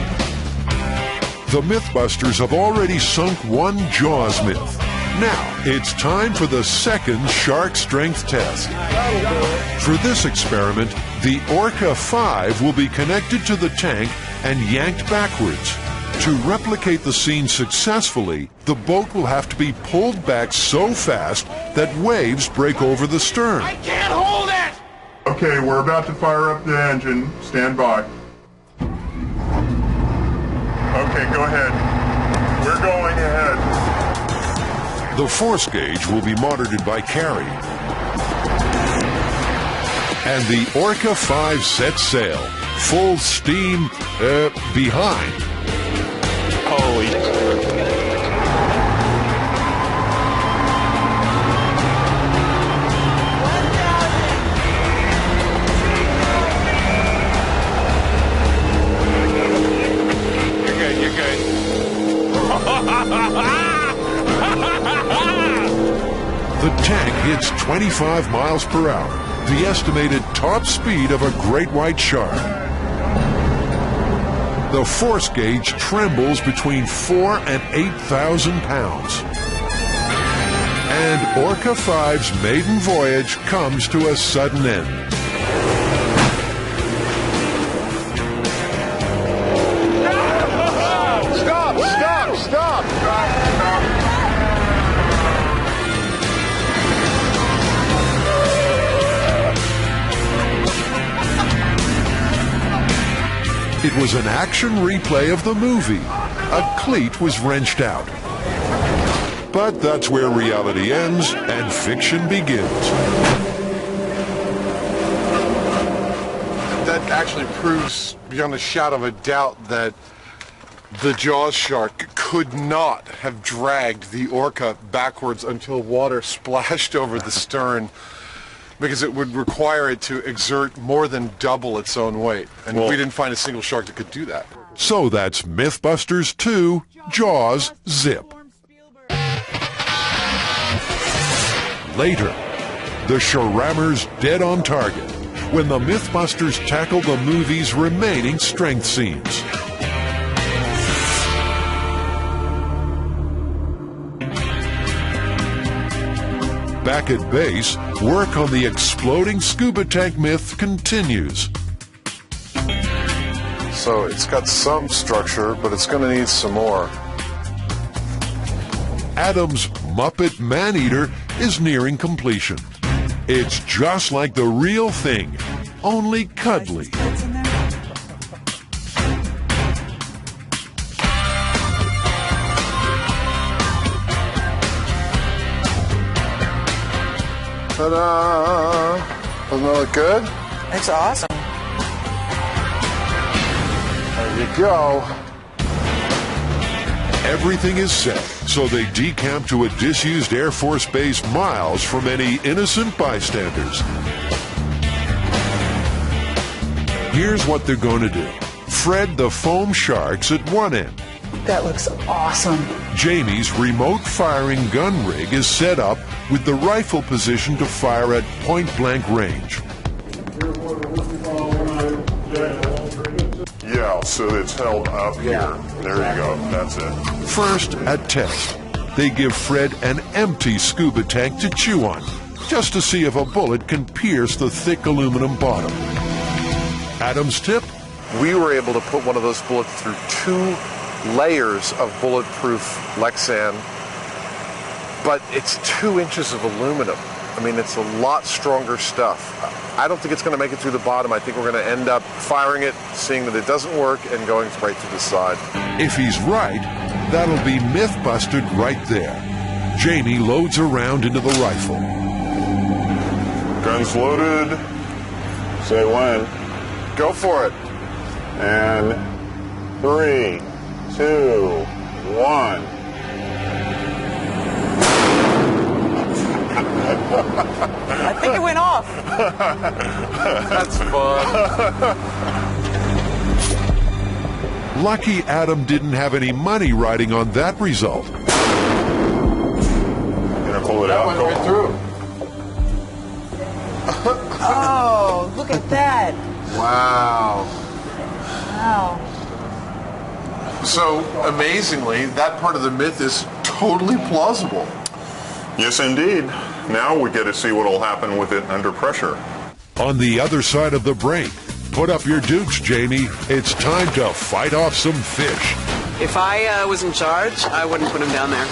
The Mythbusters have already sunk one Jaws myth. Now, it's time for the second shark strength test. For this experiment, the Orca 5 will be connected to the tank and yanked backwards. To replicate the scene successfully, the boat will have to be pulled back so fast that waves break over the stern. I can't hold it! Okay, we're about to fire up the engine. Stand by. Okay, go ahead. We're going ahead. The force gauge will be monitored by Carrie. And the Orca 5 sets sail, full steam behind. Holy. The tank hits 25 miles per hour, the estimated top speed of a great white shark. The force gauge trembles between 4,000 and 8,000 pounds. And Orca 5's maiden voyage comes to a sudden end. Stop! It was an action replay of the movie, a cleat was wrenched out. But that's where reality ends and fiction begins. That actually proves beyond a shadow of a doubt that the Jaws shark could not have dragged the orca backwards until water splashed over the stern, because it would require it to exert more than double its own weight. And we didn't find a single shark that could do that. So that's Mythbusters 2, Jaws, Zip. Later, the Sharammers dead on target when the Mythbusters tackle the movie's remaining strength scenes. Back at base, work on the exploding scuba tank myth continues. So it's got some structure, but it's going to need some more. Adam's Muppet Maneater is nearing completion. It's just like the real thing, only cuddly. Ta-da! Doesn't that look good? It's awesome. There you go. Everything is set, so they decamp to a disused Air Force base miles from any innocent bystanders. Here's what they're going to do. Fred the foam sharks at one end. That looks awesome. Jamie's remote-firing gun rig is set up with the rifle position to fire at point-blank range. Yeah, so it's held up here. There you go. That's it. First, at test, they give Fred an empty scuba tank to chew on, just to see if a bullet can pierce the thick aluminum bottom. Adam's tip? We were able to put one of those bullets through 2 layers of bulletproof Lexan, but it's 2 inches of aluminum. I mean, it's a lot stronger stuff. I don't think it's going to make it through the bottom. I think we're going to end up firing it, seeing that it doesn't work, and going right through the side. If he's right, that'll be myth-busted right there. Jamie loads a round into the rifle. Guns loaded. Say when. Go for it. And 3, 2, 1. I think it went off. That's fun. Lucky Adam didn't have any money riding on that result. Gonna pull it out. That went right through. Oh, look at that. Wow. Wow. So, amazingly, that part of the myth is totally plausible. Yes, indeed. Now we get to see what will happen with it under pressure. On the other side of the break, put up your dukes, Jamie. It's time to fight off some fish. If I was in charge, I wouldn't put him down there.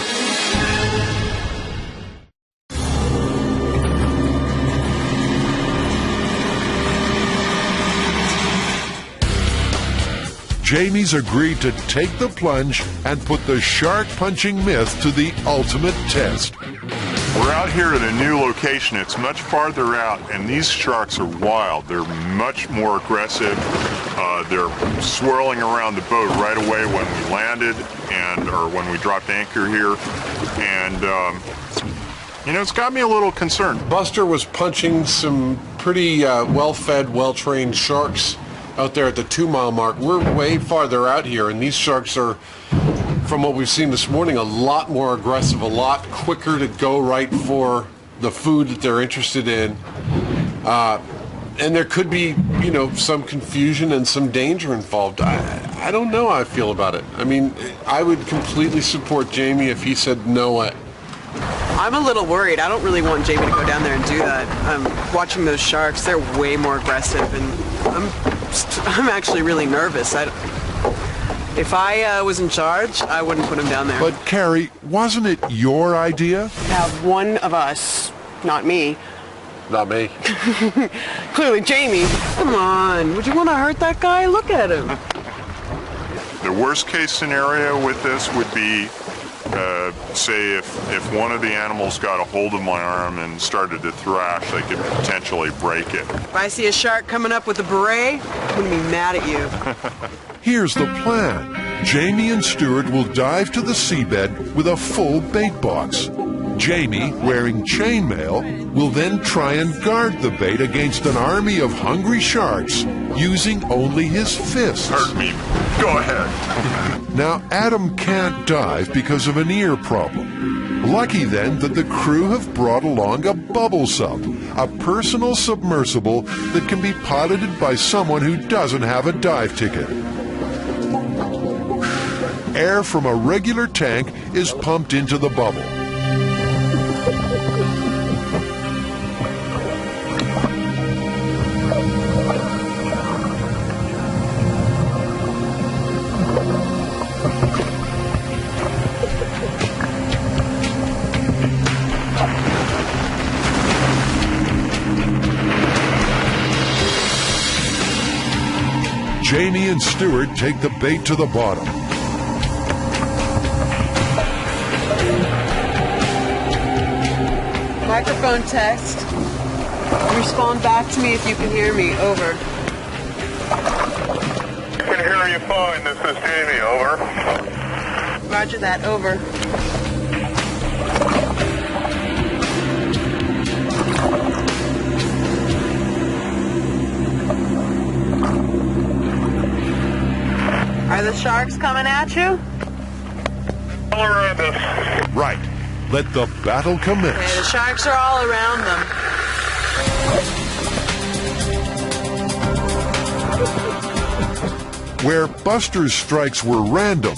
Jamie's agreed to take the plunge and put the shark-punching myth to the ultimate test. We're out here at a new location. It's much farther out, and these sharks are wild. They're much more aggressive. They're swirling around the boat right away when we landed, or when we dropped anchor here. And, you know, it's got me a little concerned. Buster was punching some pretty well-fed, well-trained sharks out there at the 2-mile mark. We're way farther out here, and these sharks are, from what we've seen this morning, a lot more aggressive, a lot quicker to go right for the food that they're interested in. And there could be, you know, some confusion and some danger involved. I don't know how I feel about it. I mean, I would completely support Jamie if he said no way. I'm a little worried. I don't really want Jamie to go down there and do that. Watching those sharks, they're way more aggressive, and I'm actually really nervous. If I was in charge, I wouldn't put him down there. But Carrie, wasn't it your idea? Now, one of us, not me. Not me. Clearly Jamie. Come on, would you want to hurt that guy? Look at him. The worst case scenario with this would be, say if one of the animals got a hold of my arm and started to thrash, they could potentially break it. If I see a shark coming up with a beret, I'm going to be mad at you. Here's the plan. Jamie and Stuart will dive to the seabed with a full bait box. Jamie, wearing chainmail, will then try and guard the bait against an army of hungry sharks using only his fists. Hurt me. Go ahead. Now, Adam can't dive because of an ear problem. Lucky then that the crew have brought along a bubble sub, a personal submersible that can be piloted by someone who doesn't have a dive ticket. Air from a regular tank is pumped into the bubble. Jamie and Stuart take the bait to the bottom. Microphone test. Respond back to me if you can hear me. Over. I can hear you fine. This is Jamie. Over. Roger that. Over. Are the sharks coming at you? All around us. Right. Let the battle commence. Okay, the sharks are all around them. Where Buster's strikes were random,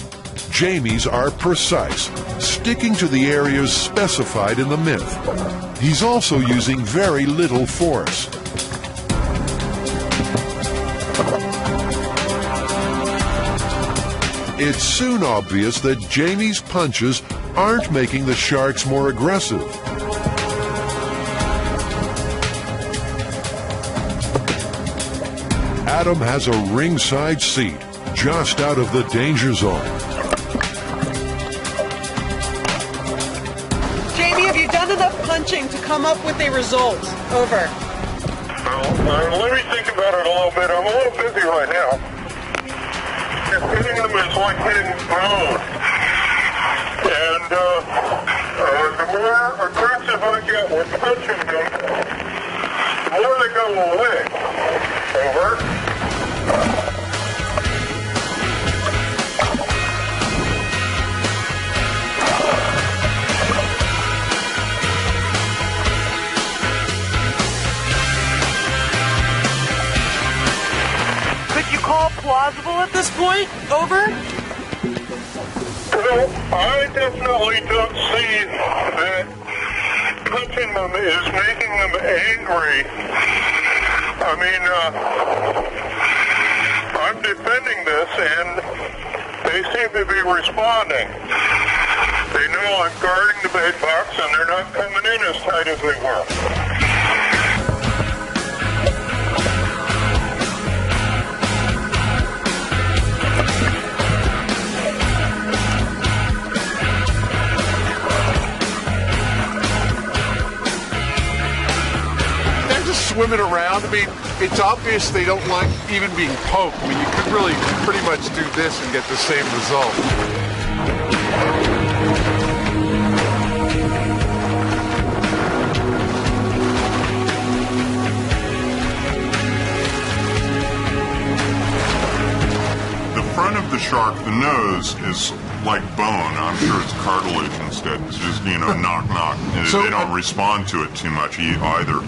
Jamie's are precise, sticking to the areas specified in the myth. He's also using very little force. It's soon obvious that Jamie's punches aren't making the sharks more aggressive. Adam has a ringside seat, just out of the danger zone. Jamie, have you done enough punching to come up with a result? Over. Let me think about it a little bit. I'm a little busy right now. Hitting them is like hitting bone. And the more aggressive I get with punching them, the more they go away. Over. Call plausible at this point? Over? Well, I definitely don't see that punching them is making them angry. I mean, I'm defending this and they seem to be responding. They know I'm guarding the bait box and they're not coming in as tight as they were. Swimming around. I mean, it's obvious they don't like even being poked. I mean, you could really pretty much do this and get the same result. The front of the shark, the nose, is like bone. I'm sure it's cartilage instead. It's just, knock, knock. They don't respond to it too much either.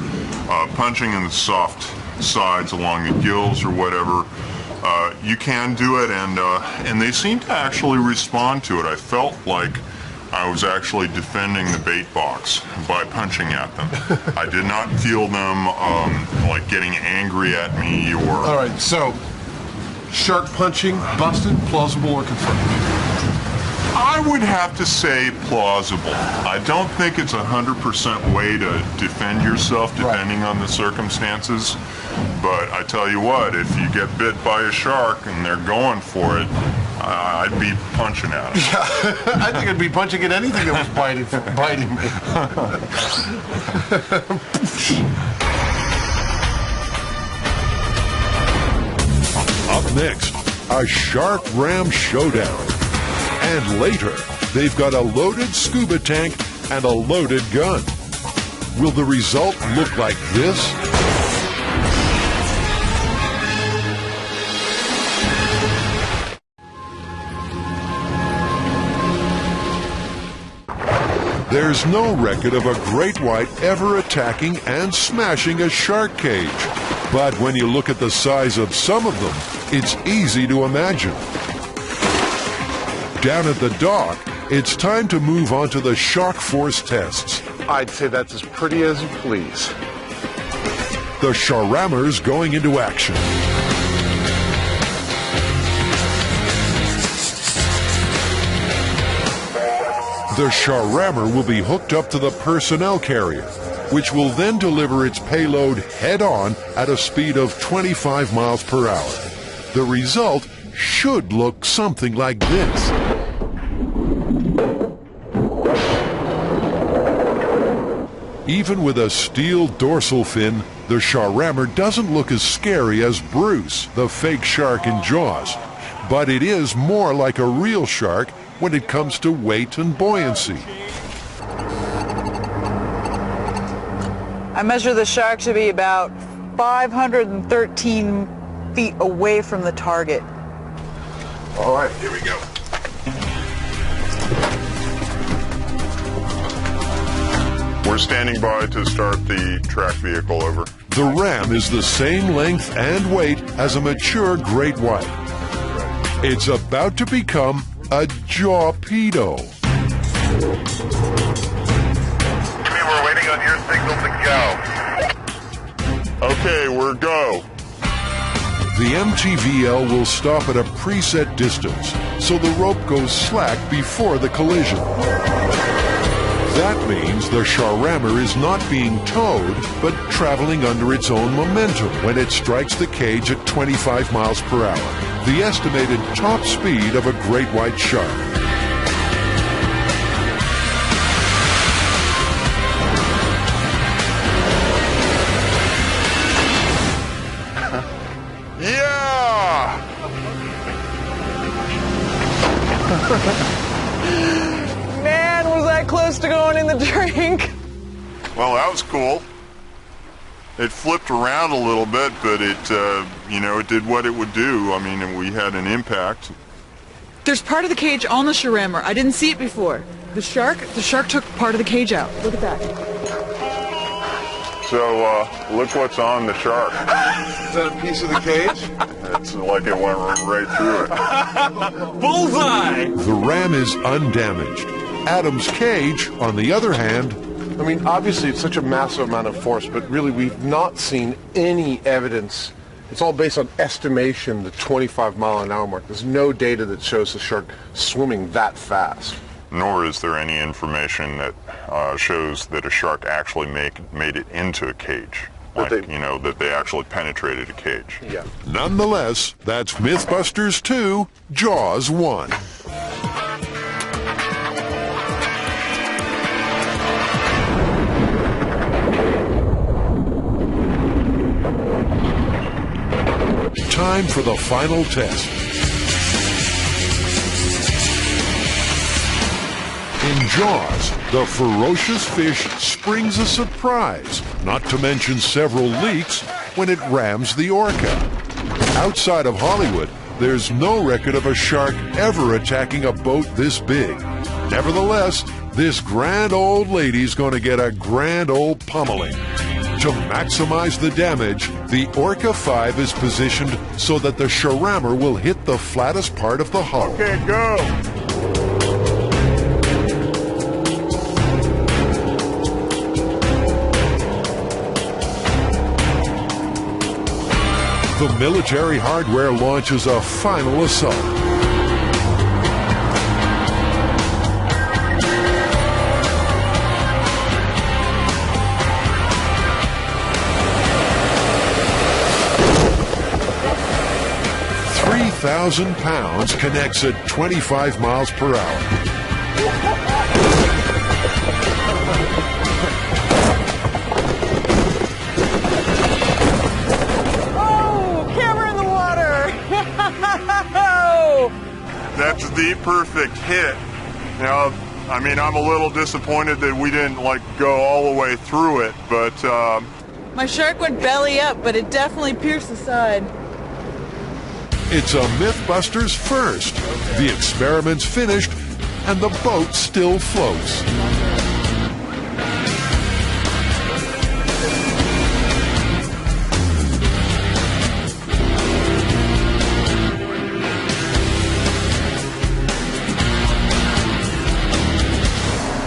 Punching in the soft sides along the gills or whatever, you can do it, and they seem to actually respond to it. I felt like I was actually defending the bait box by punching at them. I did not feel them like getting angry at me or... All right, so shark punching busted, plausible, or confirmed? I I would have to say plausible. I don't think it's 100% way to defend yourself depending on the circumstances. But I tell you what, if you get bit by a shark and they're going for it, I'd be punching at it. Yeah, I think I'd be punching at anything that was biting me. Up next, a shark ram showdown. And later, they've got a loaded scuba tank and a loaded gun. Will the result look like this? There's no record of a great white ever attacking and smashing a shark cage. But when you look at the size of some of them, it's easy to imagine. Down at the dock, it's time to move on to the shock force tests. I'd say that's as pretty as you please. The Sharammers going into action. The Sharammer will be hooked up to the personnel carrier, which will then deliver its payload head-on at a speed of 25 miles per hour. The result should look something like this. Even with a steel dorsal fin, the Sharammer doesn't look as scary as Bruce, the fake shark in Jaws. But it is more like a real shark when it comes to weight and buoyancy. I measure the shark to be about 513 feet away from the target. All right, here we go. We're standing by to start the track vehicle, over. The ram is the same length and weight as a mature great white. It's about to become a jawpedo. We're waiting on your signal to go. Okay, we're go. The MTVL will stop at a preset distance, so the rope goes slack before the collision. That means the Sharammer is not being towed, but traveling under its own momentum when it strikes the cage at 25 miles per hour, the estimated top speed of a great white shark. Yeah! Man, was I close to going in the drink. Well, that was cool. It flipped around a little bit, but it, it did what it would do. I mean, we had an impact. There's part of the cage on the Sharammer. I didn't see it before. The shark took part of the cage out. Look at that. So, look what's on the shark. Is that a piece of the cage? It's like it went right through it. Bullseye! The ram is undamaged. Adam's cage, on the other hand, I mean, obviously it's such a massive amount of force, but really we've not seen any evidence. It's all based on estimation, the 25-mile-an-hour mark. There's no data that shows the shark swimming that fast. Nor is there any information that shows that a shark actually made it into a cage. Like, that they actually penetrated a cage. Yeah. Nonetheless, that's Mythbusters 2, Jaws 1. Time for the final test. In Jaws, the ferocious fish springs a surprise, not to mention several leaks, when it rams the orca. Outside of Hollywood, there's no record of a shark ever attacking a boat this big. Nevertheless, this grand old lady's going to get a grand old pummeling. To maximize the damage, the Orca 5 is positioned so that the Sharammer will hit the flattest part of the hull. Okay, go! The military hardware launches a final assault. 3,000 pounds connects at 25 miles per hour. Oh, camera in the water! That's the perfect hit. Now, I mean, I'm a little disappointed that we didn't go all the way through it, but My shark went belly up, but it definitely pierced the side. It's a Mythbusters first. The experiment's finished, and the boat still floats.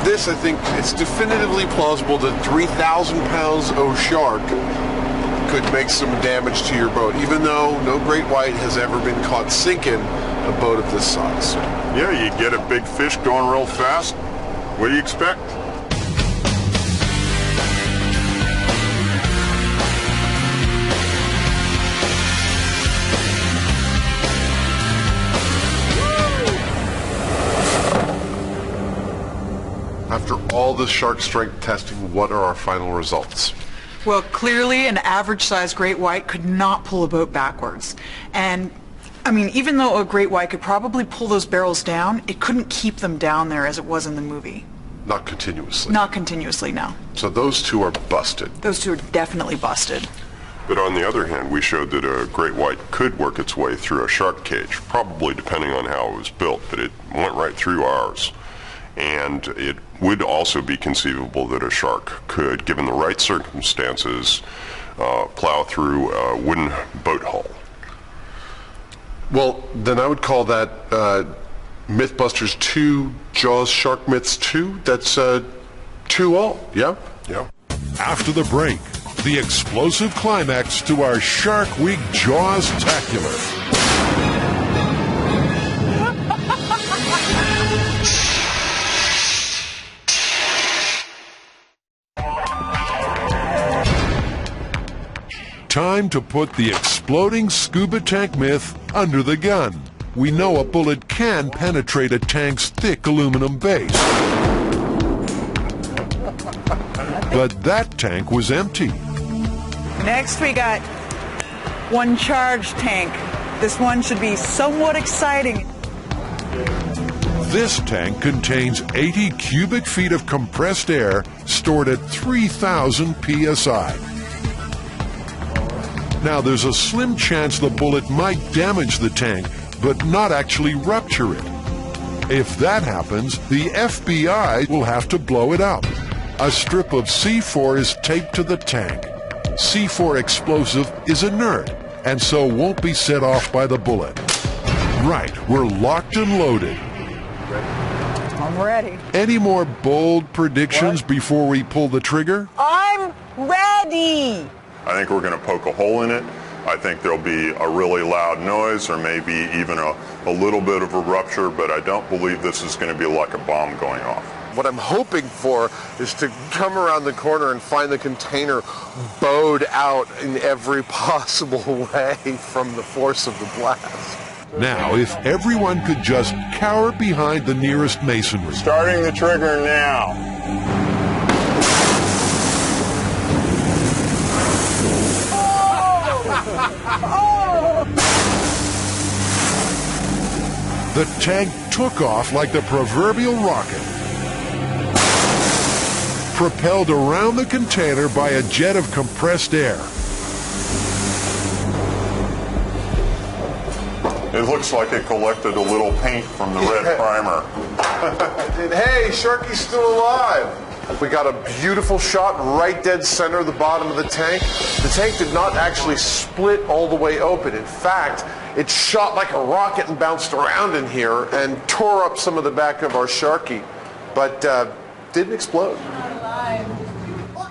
This, I think, it's definitively plausible that 3,000 pounds of shark could make some damage to your boat, even though no great white has ever been caught sinking a boat of this size. yeah, you get a big fish going real fast. What do you expect? After all this shark strength testing, what are our final results? Well, clearly an average-sized great white could not pull a boat backwards. And, I mean, even though a great white could probably pull those barrels down, it couldn't keep them down there as it was in the movie. Not continuously. Not continuously, no. So those two are busted. Those two are definitely busted. But on the other hand, we showed that a great white could work its way through a shark cage, probably depending on how it was built, but it went right through ours. And it would also be conceivable that a shark could, given the right circumstances, plow through a wooden boat hull. Well, then I would call that Mythbusters 2, Jaws Shark Myths 2. That's 2-all, yeah? Yeah. After the break, the explosive climax to our Shark Week Jaws-tacular. Time to put the exploding scuba tank myth under the gun. We know a bullet can penetrate a tank's thick aluminum base. But that tank was empty. Next we got one charged tank. This one should be somewhat exciting. This tank contains 80 cubic feet of compressed air stored at 3,000 psi. Now, there's a slim chance the bullet might damage the tank, but not actually rupture it. If that happens, the FBI will have to blow it up. A strip of C4 is taped to the tank. C4 explosive is inert, and so won't be set off by the bullet. Right, we're locked and loaded. I'm ready. Any more bold predictions before we pull the trigger? I'm ready! I think we're going to poke a hole in it. I think there'll be a really loud noise or maybe even a little bit of a rupture, but I don't believe this is going to be like a bomb going off. What I'm hoping for is to come around the corner and find the container bowed out in every possible way from the force of the blast. Now, if everyone could just cower behind the nearest masonry. Starting the trigger now. The tank took off like the proverbial rocket, propelled around the container by a jet of compressed air. It looks like it collected a little paint from the red primer. Hey, Sharky's still alive. We got a beautiful shot right dead center of the bottom of the tank. The tank did not actually split all the way open. In fact, it shot like a rocket and bounced around in here and tore up some of the back of our Sharky, but didn't explode.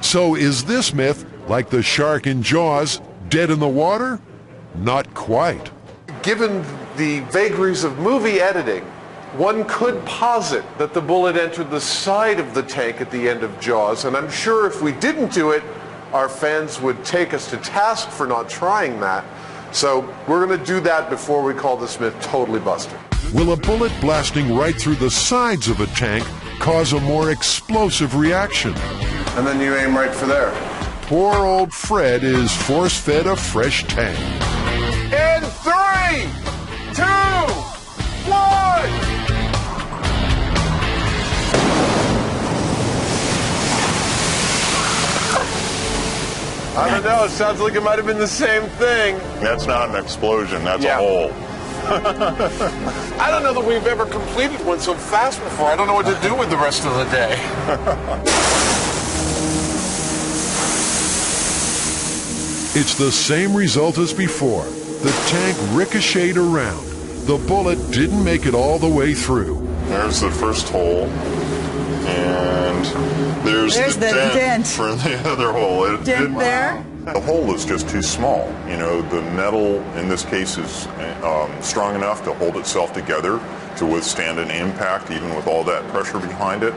So is this myth, like the shark in Jaws, dead in the water? Not quite. Given the vagaries of movie editing, one could posit that the bullet entered the side of the tank at the end of Jaws, and I'm sure if we didn't do it, our fans would take us to task for not trying that. So we're going to do that before we call this myth totally busted. Will a bullet blasting right through the sides of a tank cause a more explosive reaction? And then you aim right for there. Poor old Fred is force-fed a fresh tank. In 3, 2, 1! I don't know, it sounds like it might have been the same thing. That's not an explosion, that's a hole. I don't know that we've ever completed one so fast before. I don't know what to do with the rest of the day. It's the same result as before. The tank ricocheted around. The bullet didn't make it all the way through. There's the first hole, and there's the dent for the other hole. Dent there? The hole is just too small. You know, the metal in this case is strong enough to hold itself together to withstand an impact, even with all that pressure behind it,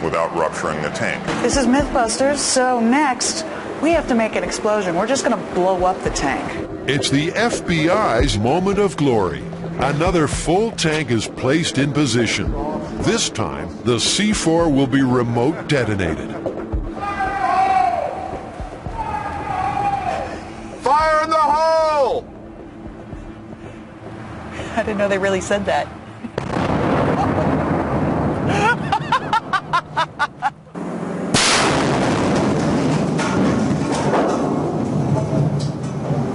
without rupturing the tank. This is Mythbusters, so next we have to make an explosion. We're just going to blow up the tank. It's the FBI's moment of glory. Another full tank is placed in position. This time, the C4 will be remote detonated. Fire in the hole! I didn't know they really said that.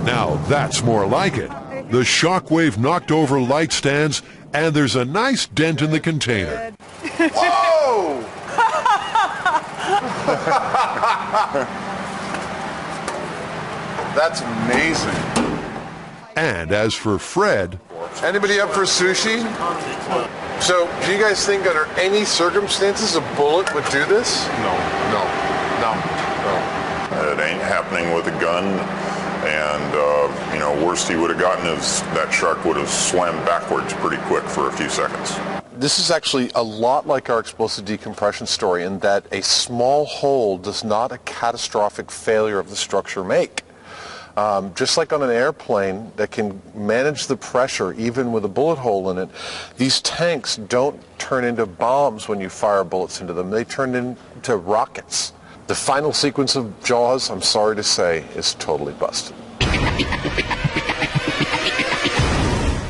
Now that's more like it. The shockwave knocked over light stands, and there's a nice dent in the container. Whoa! That's amazing. And as for Fred... Anybody up for sushi? So, do you guys think under any circumstances a bullet would do this? No. It ain't happening with a gun, and, you know, worst he would have gotten is that shark would have swam backwards pretty quick for a few seconds. This is actually a lot like our explosive decompression story in that a small hole does not a catastrophic failure of the structure make. Just like on an airplane that can manage the pressure even with a bullet hole in it, these tanks don't turn into bombs when you fire bullets into them. They turn into rockets. The final sequence of Jaws, I'm sorry to say, is totally busted.